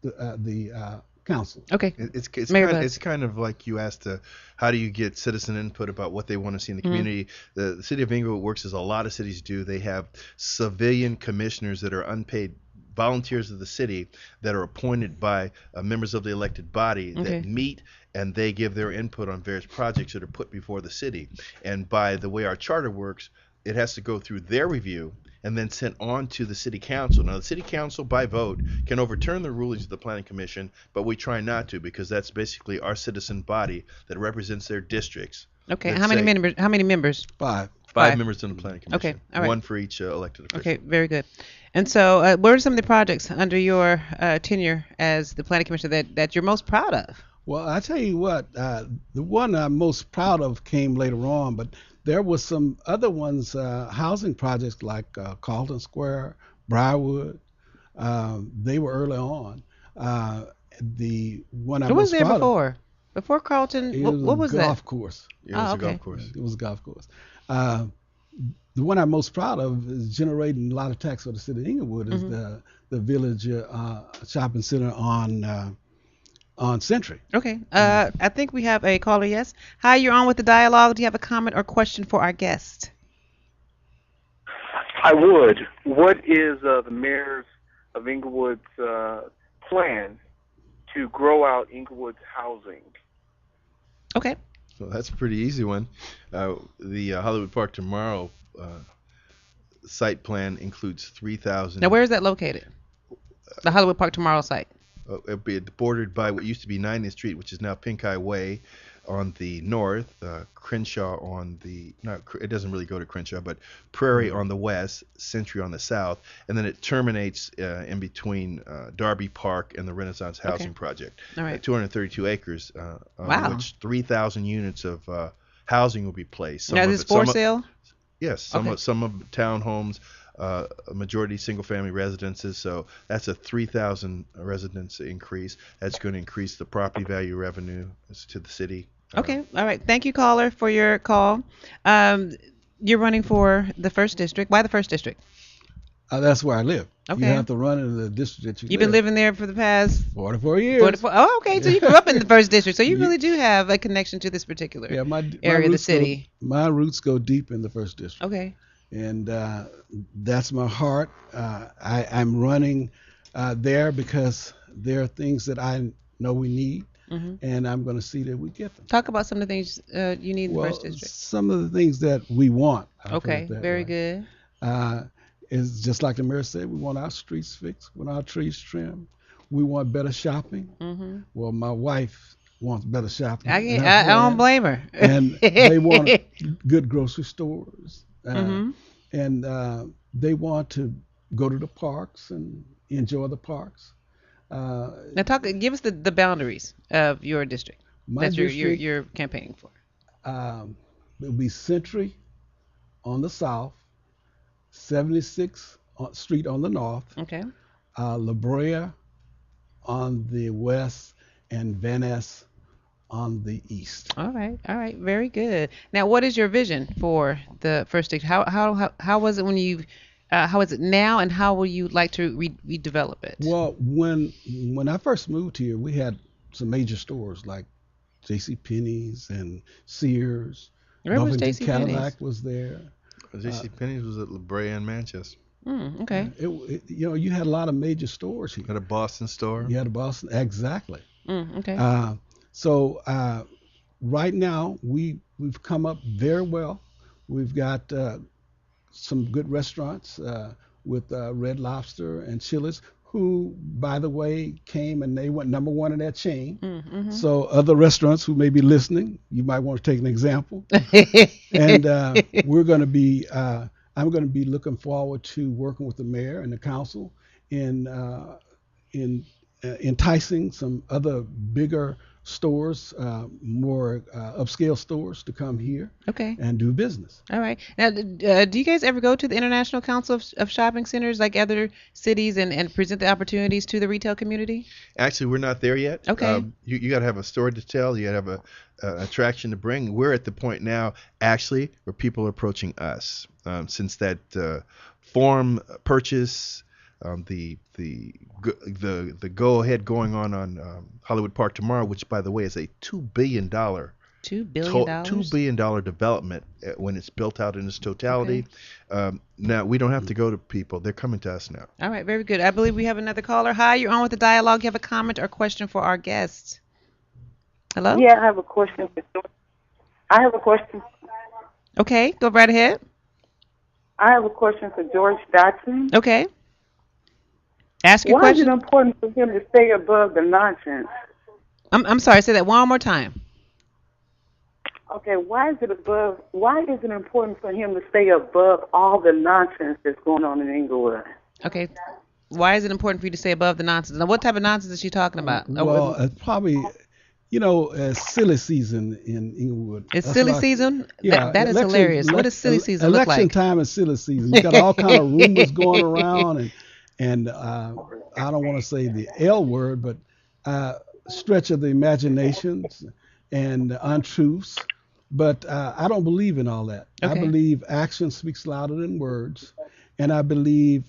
the council. Okay. It's kind of like you asked, how do you get citizen input about what they want to see in the community? The city of Inglewood works as a lot of cities do. They have civilian commissioners that are unpaid volunteers of the city that are appointed by members of the elected body that meet, and they give their input on various projects that are put before the city. And by the way our charter works, it has to go through their review and then sent on to the city council. Now, the city council, by vote, can overturn the rulings of the planning commission, but we try not to, because that's basically our citizen body that represents their districts. Okay. How many members? 5. Five members in the planning commission. Okay. All right. One for each elected official. Okay. Very good. And so, what are some of the projects under your tenure as the planning commissioner that you're most proud of? Well, I tell you what, the one I'm most proud of came later on, but there was some other ones, housing projects like Carlton Square, Briarwood. They were early on. The one Who was there before? Before Carlton, what was that? Golf course. Yeah, it was a golf course. It was a golf course. The one I'm most proud of is generating a lot of tax for the city of Inglewood is the Village Shopping Center on Century. Okay. I think we have a caller. Yes. Hi, you're on with the dialogue. Do you have a comment or question for our guest? I would. What is the mayor's of Inglewood's plan to grow out Inglewood's housing? Okay. So that's a pretty easy one. The Hollywood Park Tomorrow site plan includes 3,000. Now, where is that located? The Hollywood Park Tomorrow site. It'll be bordered by what used to be 90th Street, which is now Pink Eye Way. on the north, Crenshaw on the, not, it doesn't really go to Crenshaw, but Prairie on the west, Century on the south, and then it terminates in between Darby Park and the Renaissance Housing Project. All right. 232 acres, Wow. on which 3,000 units of housing will be placed. Now, is this for sale? Yes, some of townhomes, a majority single-family residences. So that's a 3,000 residence increase. That's going to increase the property value revenue to the city. Okay. All right. Thank you, caller, for your call. You're running for the first district. Why the first district? That's where I live. Okay. You have to run in the district that You've been living there for the past 44 years. 44. Oh, okay. So you grew up in the first district. So you really do have a connection to this particular area of the city. My roots go deep in the first district. Okay. And that's my heart. I'm running there because there are things that I know we need, and I'm going to see that we get them. Talk about some of the things you need in the first district. Some of the things that we want. Okay, very good. Is just like the mayor said, we want our streets fixed, we want our trees trimmed, we want better shopping. Well, my wife wants better shopping. I don't blame her. And they want good grocery stores. And they want to go to the parks and enjoy the parks. Now, give us the boundaries of your district that you're campaigning for. It will be Century on the south, 76th Street on the north, La Brea on the west, and Van Ness on the east. All right, very good. Now, what is your vision for the first district? How was it when you? How is it now, and how will you like to redevelop it? Well, when I first moved here, we had some major stores like J.C. Penney's and Sears. Remember J.C. Cadillac was there. J.C. Penney's was at La Brea and Manchester. Okay. You had a lot of major stores here. You had a Boston store. You had a Boston, exactly. Okay. So right now we've come up very well. We've got some good restaurants with Red Lobster and Chili's, who, by the way, came and they went number one in that chain. So other restaurants who may be listening, you might want to take an example. And we're going to be, I'm going to be looking forward to working with the mayor and the council in enticing some other bigger stores, more upscale stores to come here and do business. All right. Now, do you guys ever go to the International Council of Shopping Centers like other cities and present the opportunities to the retail community? Actually, we're not there yet. Okay. You got to have a story to tell. You got to have a attraction to bring. We're at the point now, actually, where people are approaching us. Since that form purchase, the go ahead going on Hollywood Park tomorrow, which by the way is a $2 billion $2 billion development when it's built out in its totality. Now we don't have to go to people; they're coming to us now. All right, very good. I believe we have another caller. Hi, you're on with the dialogue. You have a comment or question for our guest? Hello. Yeah, I have a question. Okay, go right ahead. I have a question for George Dotson. Okay. Ask your question. Why is it important for him to stay above the nonsense? I'm sorry. Say that one more time. Okay. Why is it important for him to stay above all the nonsense that's going on in Inglewood? Okay. Why is it important for you to stay above the nonsense? Now, what type of nonsense is she talking about? Well, it's probably, silly season in Inglewood. It's silly season? Yeah. That is hilarious. What does silly season look like? Election time is silly season. You got all kind of rumors going around and I don't want to say the L word, but stretch of the imaginations and untruths. But I don't believe in all that. Okay. I believe action speaks louder than words. And I believe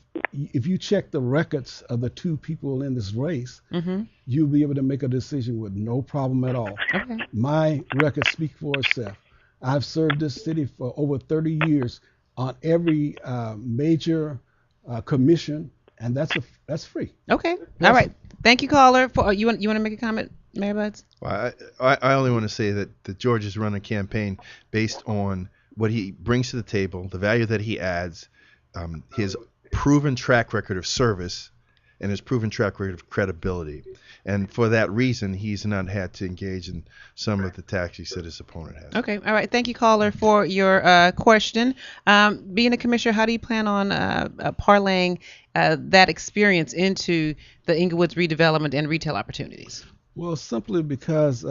if you check the records of the two people in this race, you'll be able to make a decision with no problem at all. Okay. My record speaks for itself. I've served this city for over 30 years on every major commission, and that's free. Okay. All right. Thank you, caller. You want to make a comment, Mayor Buds? Well, I only want to say that George is running a campaign based on what he brings to the table, the value that he adds, his proven track record of service, and his proven track record of credibility. And for that reason, he's not had to engage in some of the tactics that his opponent has. Okay. All right. Thank you, caller, for your question. Being a commissioner, how do you plan on parlaying that experience into the Inglewood's redevelopment and retail opportunities? Well, simply because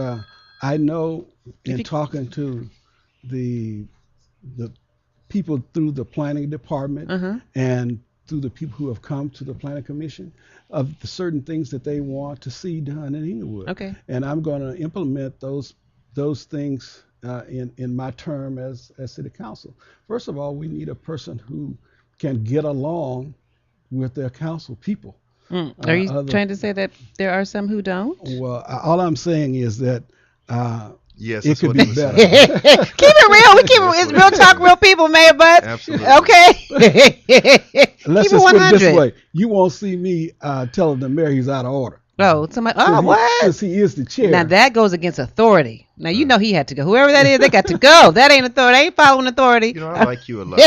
I know in talking to the people through the planning department and through the people who have come to the planning commission of the certain things that they want to see done in Inglewood. Okay. And I'm going to implement those things in my term as city council. First of all, we need a person who can get along with their council people. Are you trying to say that there are some who don't? Well, all I'm saying is that yes, it could be better. Keep it real. It's real talk, real people, Mayor Butts. Absolutely. Okay. Let's Keep just it put it this 100. way. You won't see me telling the mayor he's out of order. Oh, somebody. Oh, what? Because he is the chair. Now that goes against authority. Now you know he had to go. Whoever that is, they got to go. That ain't authority. They ain't following authority. You know, I like you a lot.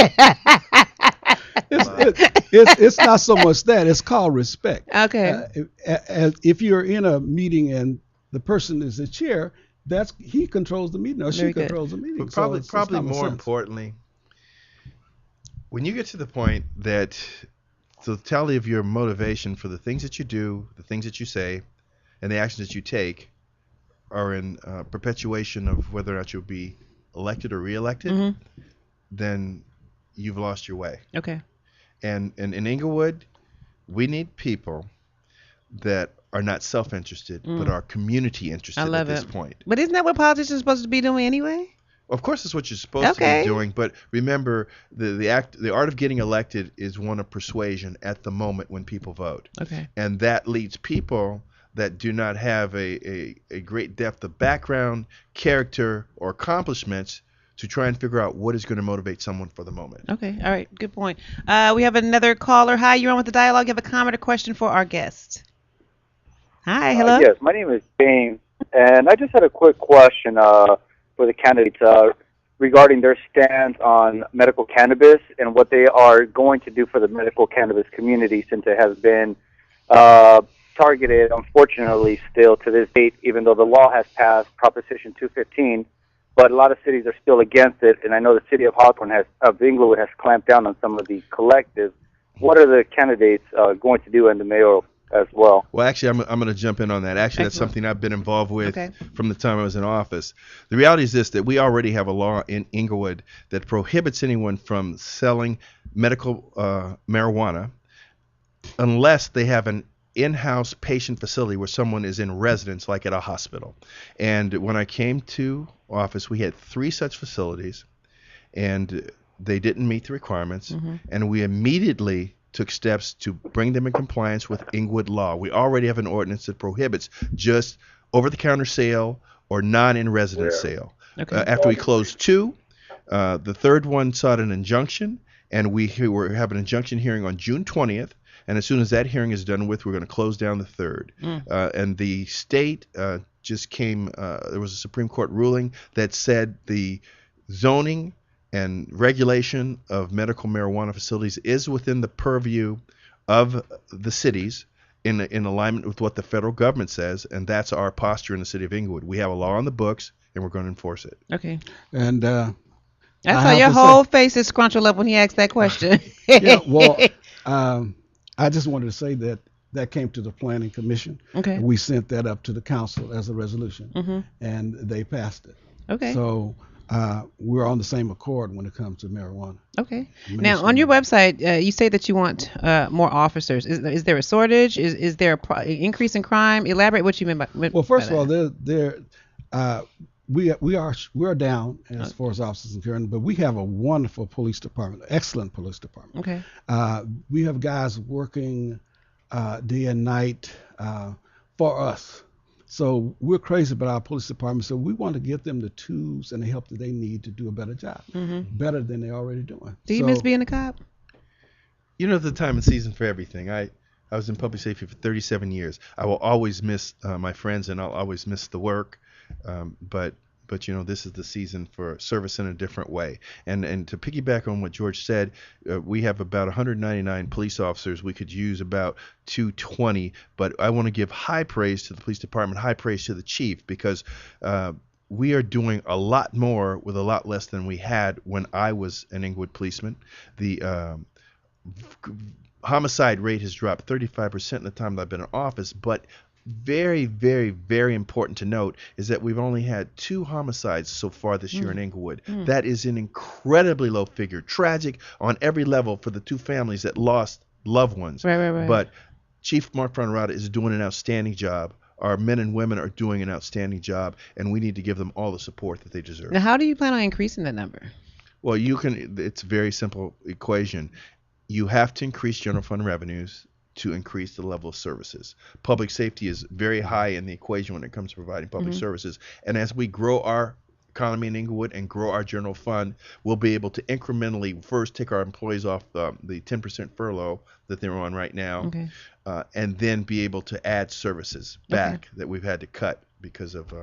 It's not so much that. It's called respect. Okay. If you're in a meeting and the person is the chair, he controls the meeting or Very she good. controls the meeting. But So probably it's more common sense. importantly, when you get to the point that the totality of your motivation for the things that you do, the things that you say, and the actions that you take are in perpetuation of whether or not you'll be elected or reelected, then you've lost your way. Okay. And in Inglewood, we need people that are not self-interested, but are community interested I love at this it. point. But isn't that what politicians are supposed to be doing anyway? Of course, that's what you're supposed to be doing. But remember, the art of getting elected is one of persuasion at the moment when people vote. Okay. And that leads people that do not have a great depth of background, character, or accomplishments to try and figure out what is going to motivate someone for the moment. Okay. All right. Good point. We have another caller. Hi, you're on with the dialogue. You have a comment or question for our guest. Hi. Hello. Yes, my name is James, and I just had a quick question for the candidates regarding their stance on medical cannabis and what they are going to do for the medical cannabis community, since it has been targeted, unfortunately, still to this date, even though the law has passed, Proposition 215. But a lot of cities are still against it, and I know the city of Inglewood has clamped down on some of the collectives. What are the candidates going to do in the mayoral as well? Well, actually, I'm going to jump in on that. Actually, that's something I've been involved with from the time I was in office. The reality is this, that we already have a law in Inglewood that prohibits anyone from selling medical marijuana unless they have an in-house patient facility where someone is in residence, like at a hospital. And when I came to office, we had 3 such facilities, and they didn't meet the requirements, and we immediately took steps to bring them in compliance with Inglewood law. We already have an ordinance that prohibits just over-the-counter sale or non-in-residence sale. After we closed 2, the third one sought an injunction, and we were having an injunction hearing on June 20th. And as soon as that hearing is done with, we're going to close down the third. And the state just came, there was a Supreme Court ruling that said the zoning and regulation of medical marijuana facilities is within the purview of the cities in alignment with what the federal government says, and that's our posture in the city of Inglewood. We have a law on the books, and we're going to enforce it. Okay. And I saw your whole face is scrunching up when he asked that question. Yeah, well, I just wanted to say that came to the planning commission. Okay. We sent that up to the council as a resolution, and they passed it. Okay. So we're on the same accord when it comes to marijuana. Okay. Now, on your website, you say that you want more officers. Is there a shortage? Is there an increase in crime? Elaborate what you mean by. Well, first of all, we're down as far as officers concerned, but we have a wonderful police department, excellent police department. Okay. We have guys working day and night for us. So we're crazy about our police department. So we want to give them the tools and the help that they need to do a better job, better than they're already doing. Do you miss being a cop? You know, the time and season for everything. I was in public safety for 37 years. I will always miss my friends, and I'll always miss the work. But But this is the season for service in a different way. And to piggyback on what George said, we have about 199 police officers. We could use about 220, but I want to give high praise to the police department, high praise to the chief, because we are doing a lot more with a lot less than we had when I was an Inglewood policeman. The homicide rate has dropped 35% in the time that I've been in office, but very, very, very important to note is that we've only had 2 homicides so far this year in Inglewood. That is an incredibly low figure. Tragic on every level for the 2 families that lost loved ones. Right. But Chief Mark Fronrada is doing an outstanding job. Our men and women are doing an outstanding job, and we need to give them all the support that they deserve. Now, how do you plan on increasing that number? Well, it's a very simple equation. You have to increase general fund revenues to increase the level of services. Public safety is very high in the equation when it comes to providing public services. And as we grow our economy in Inglewood and grow our general fund, we'll be able to incrementally first take our employees off the 10% furlough that they're on right now, and then be able to add services back that we've had to cut because of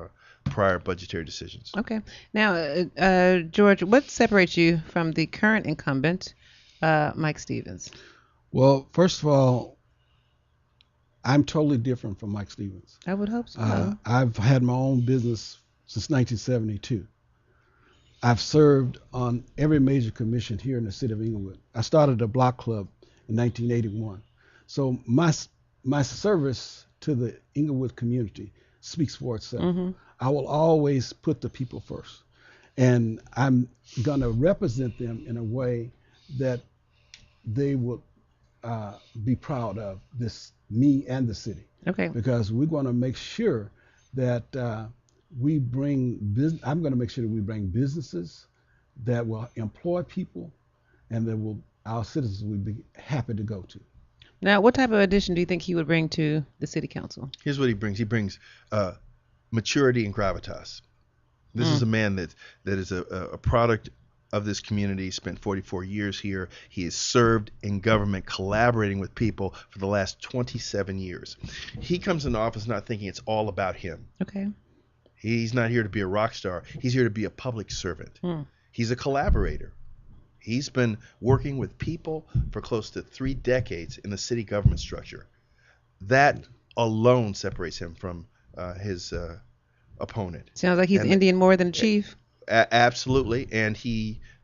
prior budgetary decisions. Okay. Now, George, what separates you from the current incumbent, Mike Stevens? Well, first of all, I'm totally different from Mike Stevens. I would hope so. I've had my own business since 1972. I've served on every major commission here in the city of Inglewood. I started a block club in 1981. So my service to the Inglewood community speaks for itself. I will always put the people first. And I'm going to represent them in a way that they will be proud of me and the city. Okay. Because we're going to make sure that I'm going to make sure that we bring businesses that will employ people and that our citizens will be happy to go to. Now, what type of addition do you think he would bring to the city council? Here's what he brings. He brings maturity and gravitas. This is a man that is a product of this community, spent 44 years here. He has served in government, collaborating with people for the last 27 years. He comes into office not thinking it's all about him. Okay. He's not here to be a rock star. He's here to be a public servant. He's a collaborator. He's been working with people for close to 3 decades in the city government structure. That alone separates him from his opponent. Sounds like he's Indian more than a chief. Absolutely, and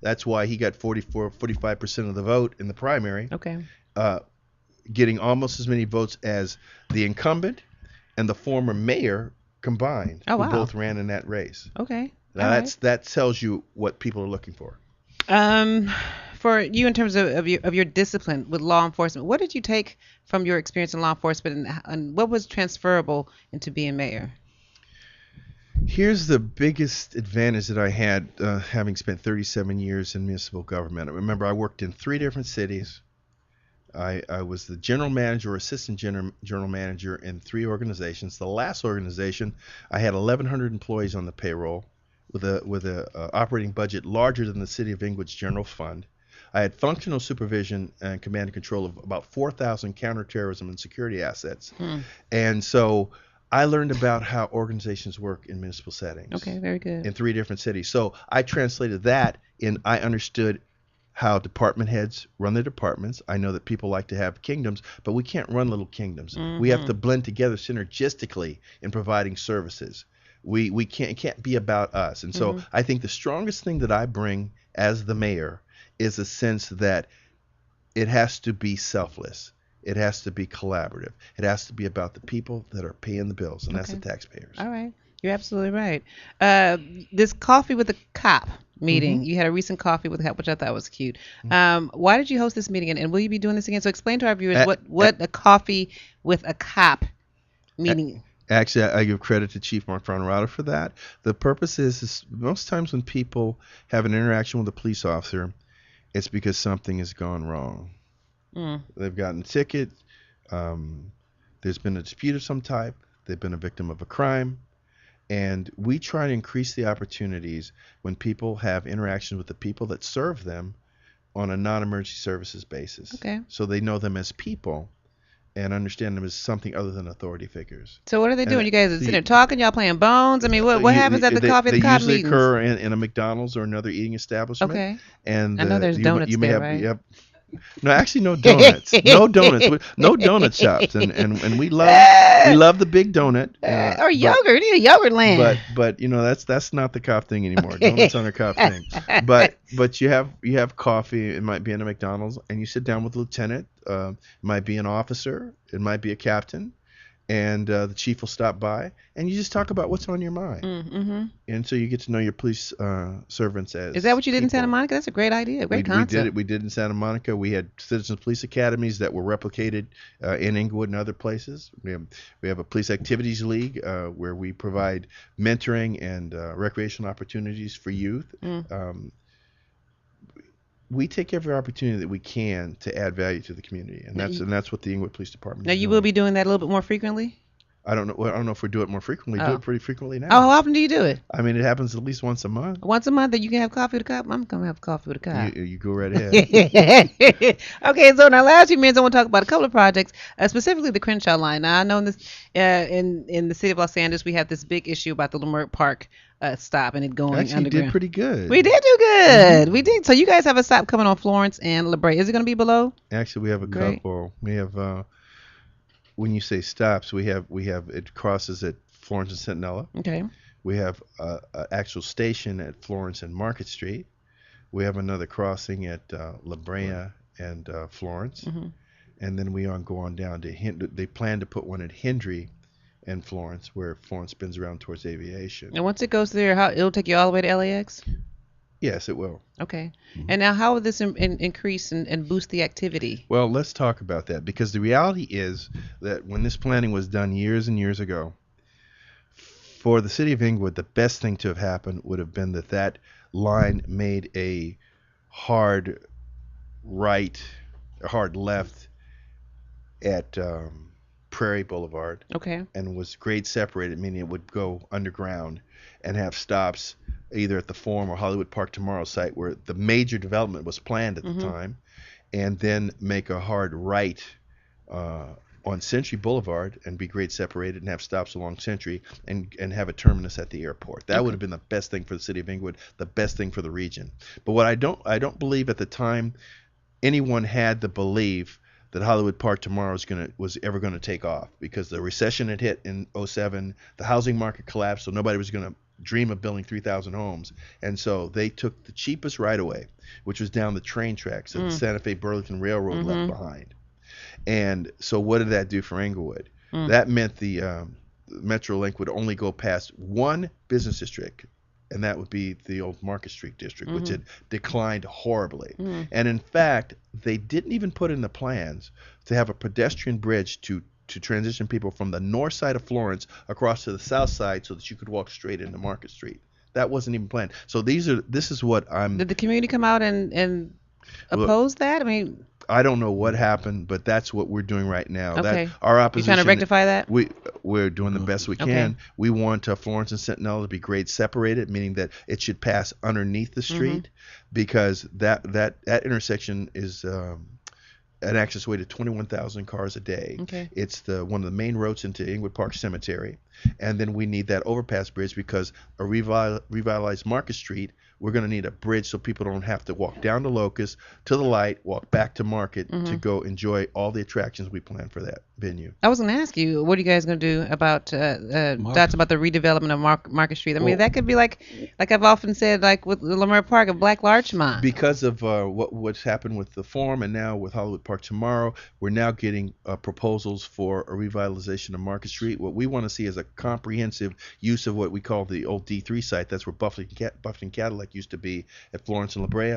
that's why he got 45% of the vote in the primary. Okay. Getting almost as many votes as the incumbent and the former mayor combined, who both ran in that race. Okay. Now that tells you what people are looking for. For you, in terms of your discipline with law enforcement, what did you take from your experience in law enforcement, and what was transferable into being mayor? Here's the biggest advantage that I had, having spent 37 years in municipal government. Remember, I worked in 3 different cities. I was the general manager or assistant general manager in 3 organizations. The last organization, I had 1,100 employees on the payroll with a operating budget larger than the city of Inglewood's general fund. I had functional supervision and command and control of about 4,000 counterterrorism and security assets. And so I learned about how organizations work in municipal settings. Okay, very good. In 3 different cities. So I translated that I understood how department heads run their departments. I know that people like to have kingdoms, but we can't run little kingdoms. We have to blend together synergistically in providing services. We can't, it can't be about us. And so I think the strongest thing that I bring as the mayor is a sense that it has to be selfless. It has to be collaborative. It has to be about the people that are paying the bills, and that's the taxpayers. All right. You're absolutely right. This coffee with a cop meeting, you had a recent coffee with a cop, which I thought was cute. Why did you host this meeting, and will you be doing this again? So explain to our viewers what a coffee with a cop meeting. Actually, I give credit to Chief Mark Fronrada for that. The purpose is most times when people have an interaction with a police officer, it's because something has gone wrong. They've gotten a ticket. There's been a dispute of some type. They've been a victim of a crime. And we try to increase the opportunities when people have interactions with the people that serve them on a non-emergency services basis. Okay. So they know them as people and understand them as something other than authority figures. So what are they And doing? You guys are the- sitting there talking, y'all playing bones? I mean, what happens at the coffee and They cop usually meetings? occur in a McDonald's or another eating establishment. Okay. And I know there's donuts you may there, have, right? you have no, actually no donuts. No donuts. No donut shops. And we love the big donut. Or yogurt. You need a yogurt land. But that's not the cop thing anymore. Donuts aren't a cop thing. But you have coffee. It might be in a McDonald's, and you sit down with a lieutenant. It might be an officer. It might be a captain. And the chief will stop by, and you just talk about what's on your mind. Mm-hmm. And so you get to know your police servants as. Is that what you did in people. Santa Monica? That's a great idea. Great concept. We did in Santa Monica. We had citizens police academies that were replicated in Inglewood and other places. We have a police activities league where we provide mentoring and recreational opportunities for youth. We take every opportunity that we can to add value to the community, and that's what the Inglewood Police Department. Now you will be doing that a little bit more frequently. I don't know if we do it more frequently. Do it pretty frequently now. Oh, how often do you do it? I mean, it happens at least once a month. Once a month that you can have coffee with a cop? I'm going to have coffee with a cop. You go right ahead. Okay, so in our last few minutes, I want to talk about a couple of projects, specifically the Crenshaw line. Now, I know in the city of Los Angeles, we have this big issue about the Leimert Park stop and it going Actually, underground. did pretty good. We did do good. We did. So you guys have a stop coming on Florence and La Brea. Is it going to be below? Actually, we have a couple. We have... when you say stops, we have it crosses at Florence and Centinela. Okay. We have an actual station at Florence and Market Street. We have another crossing at La Brea and Florence. Mm-hmm. And then we go on down to they plan to put one at Hendry and Florence, where Florence spins around towards aviation. And once it goes there, it'll take you all the way to LAX? Yes, it will. Okay. Mm-hmm. And now how will this increase and boost the activity? Well, let's talk about that, because the reality is that when this planning was done years and years ago, for the city of Inglewood, the best thing to have happened would have been that line made a hard right, a hard left at Prairie Boulevard. Okay. And was grade separated, meaning it would go underground and have stops either at the Forum or Hollywood Park Tomorrow site where the major development was planned at the time, and then make a hard right on Century Boulevard and be grade separated and have stops along Century and have a terminus at the airport. That would have been the best thing for the city of Inglewood, the best thing for the region. But what I don't believe at the time anyone had the belief that Hollywood Park Tomorrow was ever going to take off, because the recession had hit in 2007, the housing market collapsed, so nobody was going to dream of building 3,000 homes. And so they took the cheapest right away, which was down the train tracks that the Santa Fe Burlington Railroad left behind. And so what did that do for Inglewood? That meant the Metrolink would only go past one business district, and that would be the old Market Street district, which had declined horribly. And in fact, they didn't even put in the plans to have a pedestrian bridge to transition people from the north side of Florence across to the south side so that you could walk straight into Market Street. That wasn't even planned. So this is what I'm... Did the community come out and oppose that? I mean... I don't know what happened, but that's what we're doing right now. Okay. That our opposition. You trying to rectify that? We're doing the best we can. Okay. We want Florence and Centinela to be grade separated, meaning that it should pass underneath the street, because that intersection is an access way to 21,000 cars a day. Okay. It's one of the main roads into Inglewood Park Cemetery, and then we need that overpass bridge because a revitalized Market Street. We're going to need a bridge so people don't have to walk down to Locust to the light, walk back to Market to go enjoy all the attractions we plan for that venue. I was going to ask you, what are you guys going to do about thoughts about the redevelopment of Market Street? I mean, that could be like I've often said, like with Leimert Park, a Black Larchmont. Because of what's happened with the Forum and now with Hollywood Park Tomorrow, we're now getting proposals for a revitalization of Market Street. What we want to see is a comprehensive use of what we call the old D3 site. That's where Buffington Cadillac used to be at Florence and La Brea.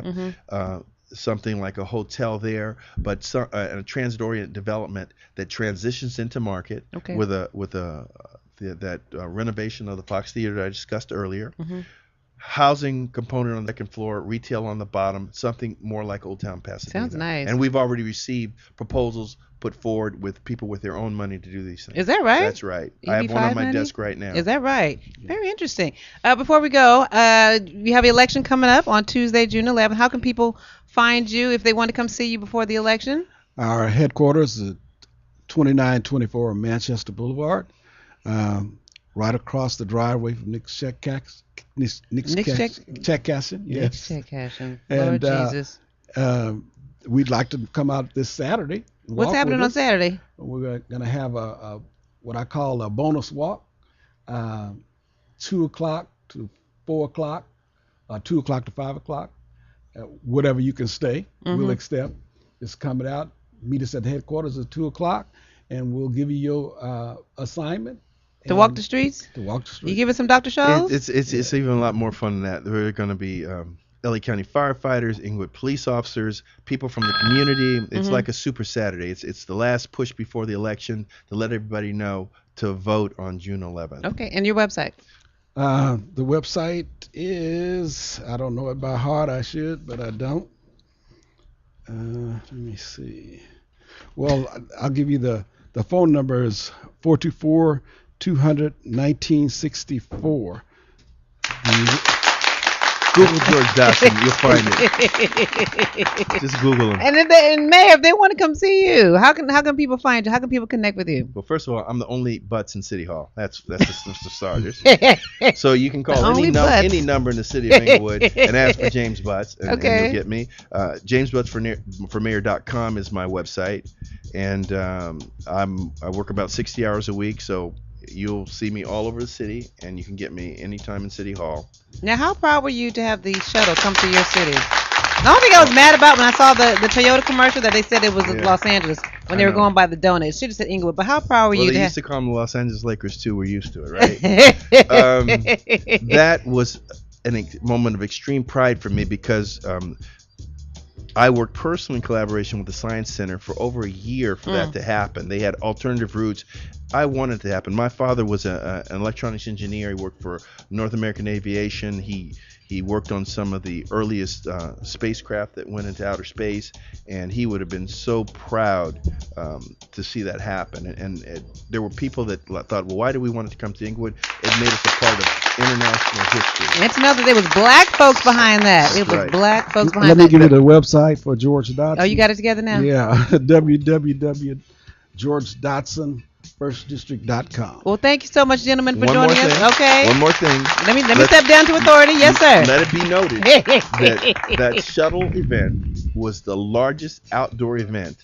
Something like a hotel there, but a transit-oriented development that transitions into Market with that renovation of the Fox Theater that I discussed earlier. Housing component on the second floor, retail on the bottom, something more like Old Town Pasadena. Sounds nice. And we've already received proposals put forward with people with their own money to do these things. Is that right? That's right. I have one on my desk right now. Is that right? Very interesting. Before we go, we have the election coming up on Tuesday, June 11th. How can people find you if they want to come see you before the election? Our headquarters is 2924 Manchester Boulevard, right across the driveway from Nick's Check Cashin. Yes. Nick's Check Cashin. And Lord Jesus. We'd like to come out this Saturday. What's happening on Saturday? We're going to have a what I call a bonus walk, 2 o'clock to 4 o'clock, 2 o'clock to 5 o'clock. Whatever you can stay, we'll accept. It's coming out. Meet us at the headquarters at 2 o'clock, and we'll give you your assignment. To walk the streets? To walk the streets. You give us some Dr. Shows? It's even a lot more fun than that. There are going to be LA County firefighters, Inglewood police officers, people from the community. It's like a super Saturday. It's the last push before the election to let everybody know to vote on June 11th. Okay, and your website? The website is, I don't know it by heart. I should, but I don't. Let me see. Well, I'll give you the phone number is 424-200-1964. Google George Dotson, you'll find it. Just Google him. And Mayor, if they want to come see you, how can people find you? How can people connect with you? Well, first of all, I'm the only Butts in City Hall. That's the starters. So you can call any number in the city of Inglewood and ask for James Butts, and you'll get me. JamesButtsForMayor.com is my website, and I work about 60 hours a week, so you'll see me all over the city, and you can get me anytime in City Hall. Now, how proud were you to have the shuttle come to your city? The only thing I was mad about when I saw the Toyota commercial that they said it was Los Angeles when they were going by the donut. It should have said Inglewood, but how proud were you? Well, they used to call them the Los Angeles Lakers too. We're used to it, right? That was a moment of extreme pride for me because I worked personally in collaboration with the Science Center for over a year for that to happen. They had alternative routes. I wanted it to happen. My father was an electronics engineer. He worked for North American Aviation. He worked on some of the earliest spacecraft that went into outer space, and he would have been so proud to see that happen. And there were people that thought, well, why do we want it to come to Inglewood? It made us a part of international history. And it's another, there was black folks behind that. It was black folks behind that. Let me give you the website for George Dotson. Oh, you got it together now? Yeah, www.georgedotson.firstdistrict.com. Well, thank you so much, gentlemen, for joining us. Okay. One more thing. Let me step down to authority. Yes, sir. Let it be noted that shuttle event was the largest outdoor event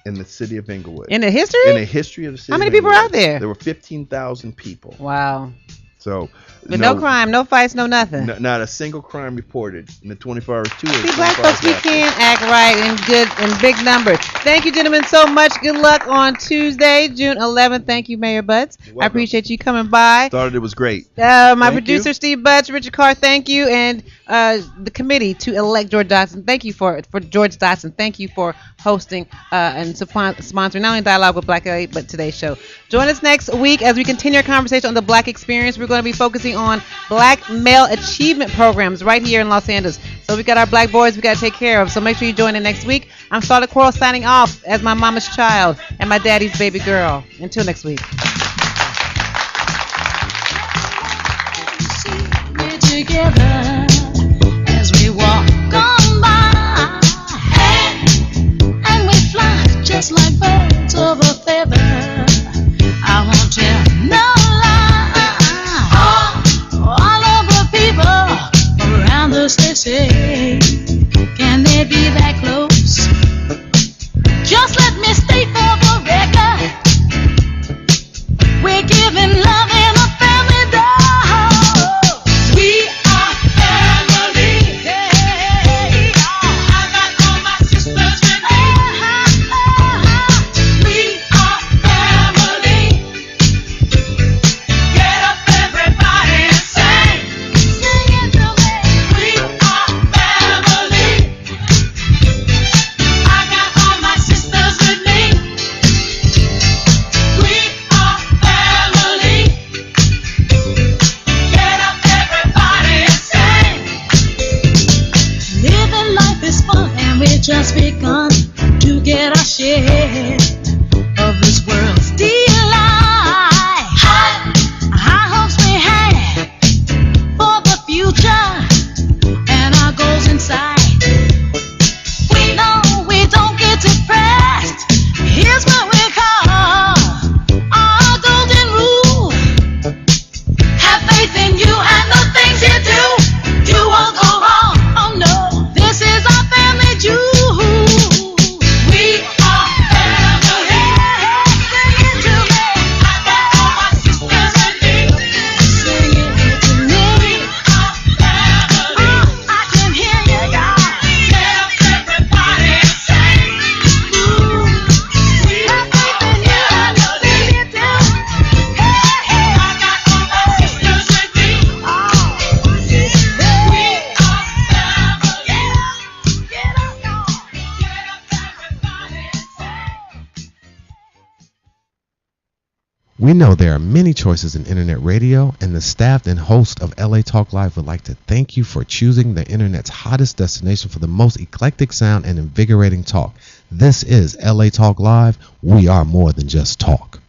in the city of Inglewood. In the history? In the history of the city. How many people were out there? There were 15,000 people. Wow. So, but no crime, no fights, no nothing. Not a single crime reported in the 24 hours. See, black folks, we can act right in big numbers. Thank you, gentlemen, so much. Good luck on Tuesday, June 11th. Thank you, Mayor Butts. I appreciate you coming by. Thought it was great. My producer, Steve Butts, Richard Carr, thank you, and the committee to elect George Dotson. Thank you for George Dotson. Thank you for hosting and sponsoring not only Dialogue with Black LA, but today's show. Join us next week as we continue our conversation on the Black experience. We're going to be focusing on Black male achievement programs right here in Los Angeles. So we got our Black boys we got to take care of. So make sure you join in next week. I'm Starlett Quarles signing off as my mama's child and my daddy's baby girl. Until next week. We're together as we walk on by, and we fly just like birds of a feather. I won't tell no lie. All of the people around us, they say, can they be that close? Just let me state for the record, we're giving love in a family dose. We are family. Hey, I got all my sisters with me. We are family. Get up, everybody, and sing. Sing it to me. We are family. I got all my sisters with me. We are family. We know there are many choices in internet radio, and the staff and host of LA Talk Live would like to thank you for choosing the internet's hottest destination for the most eclectic sound and invigorating talk. This is LA Talk Live. We are more than just talk.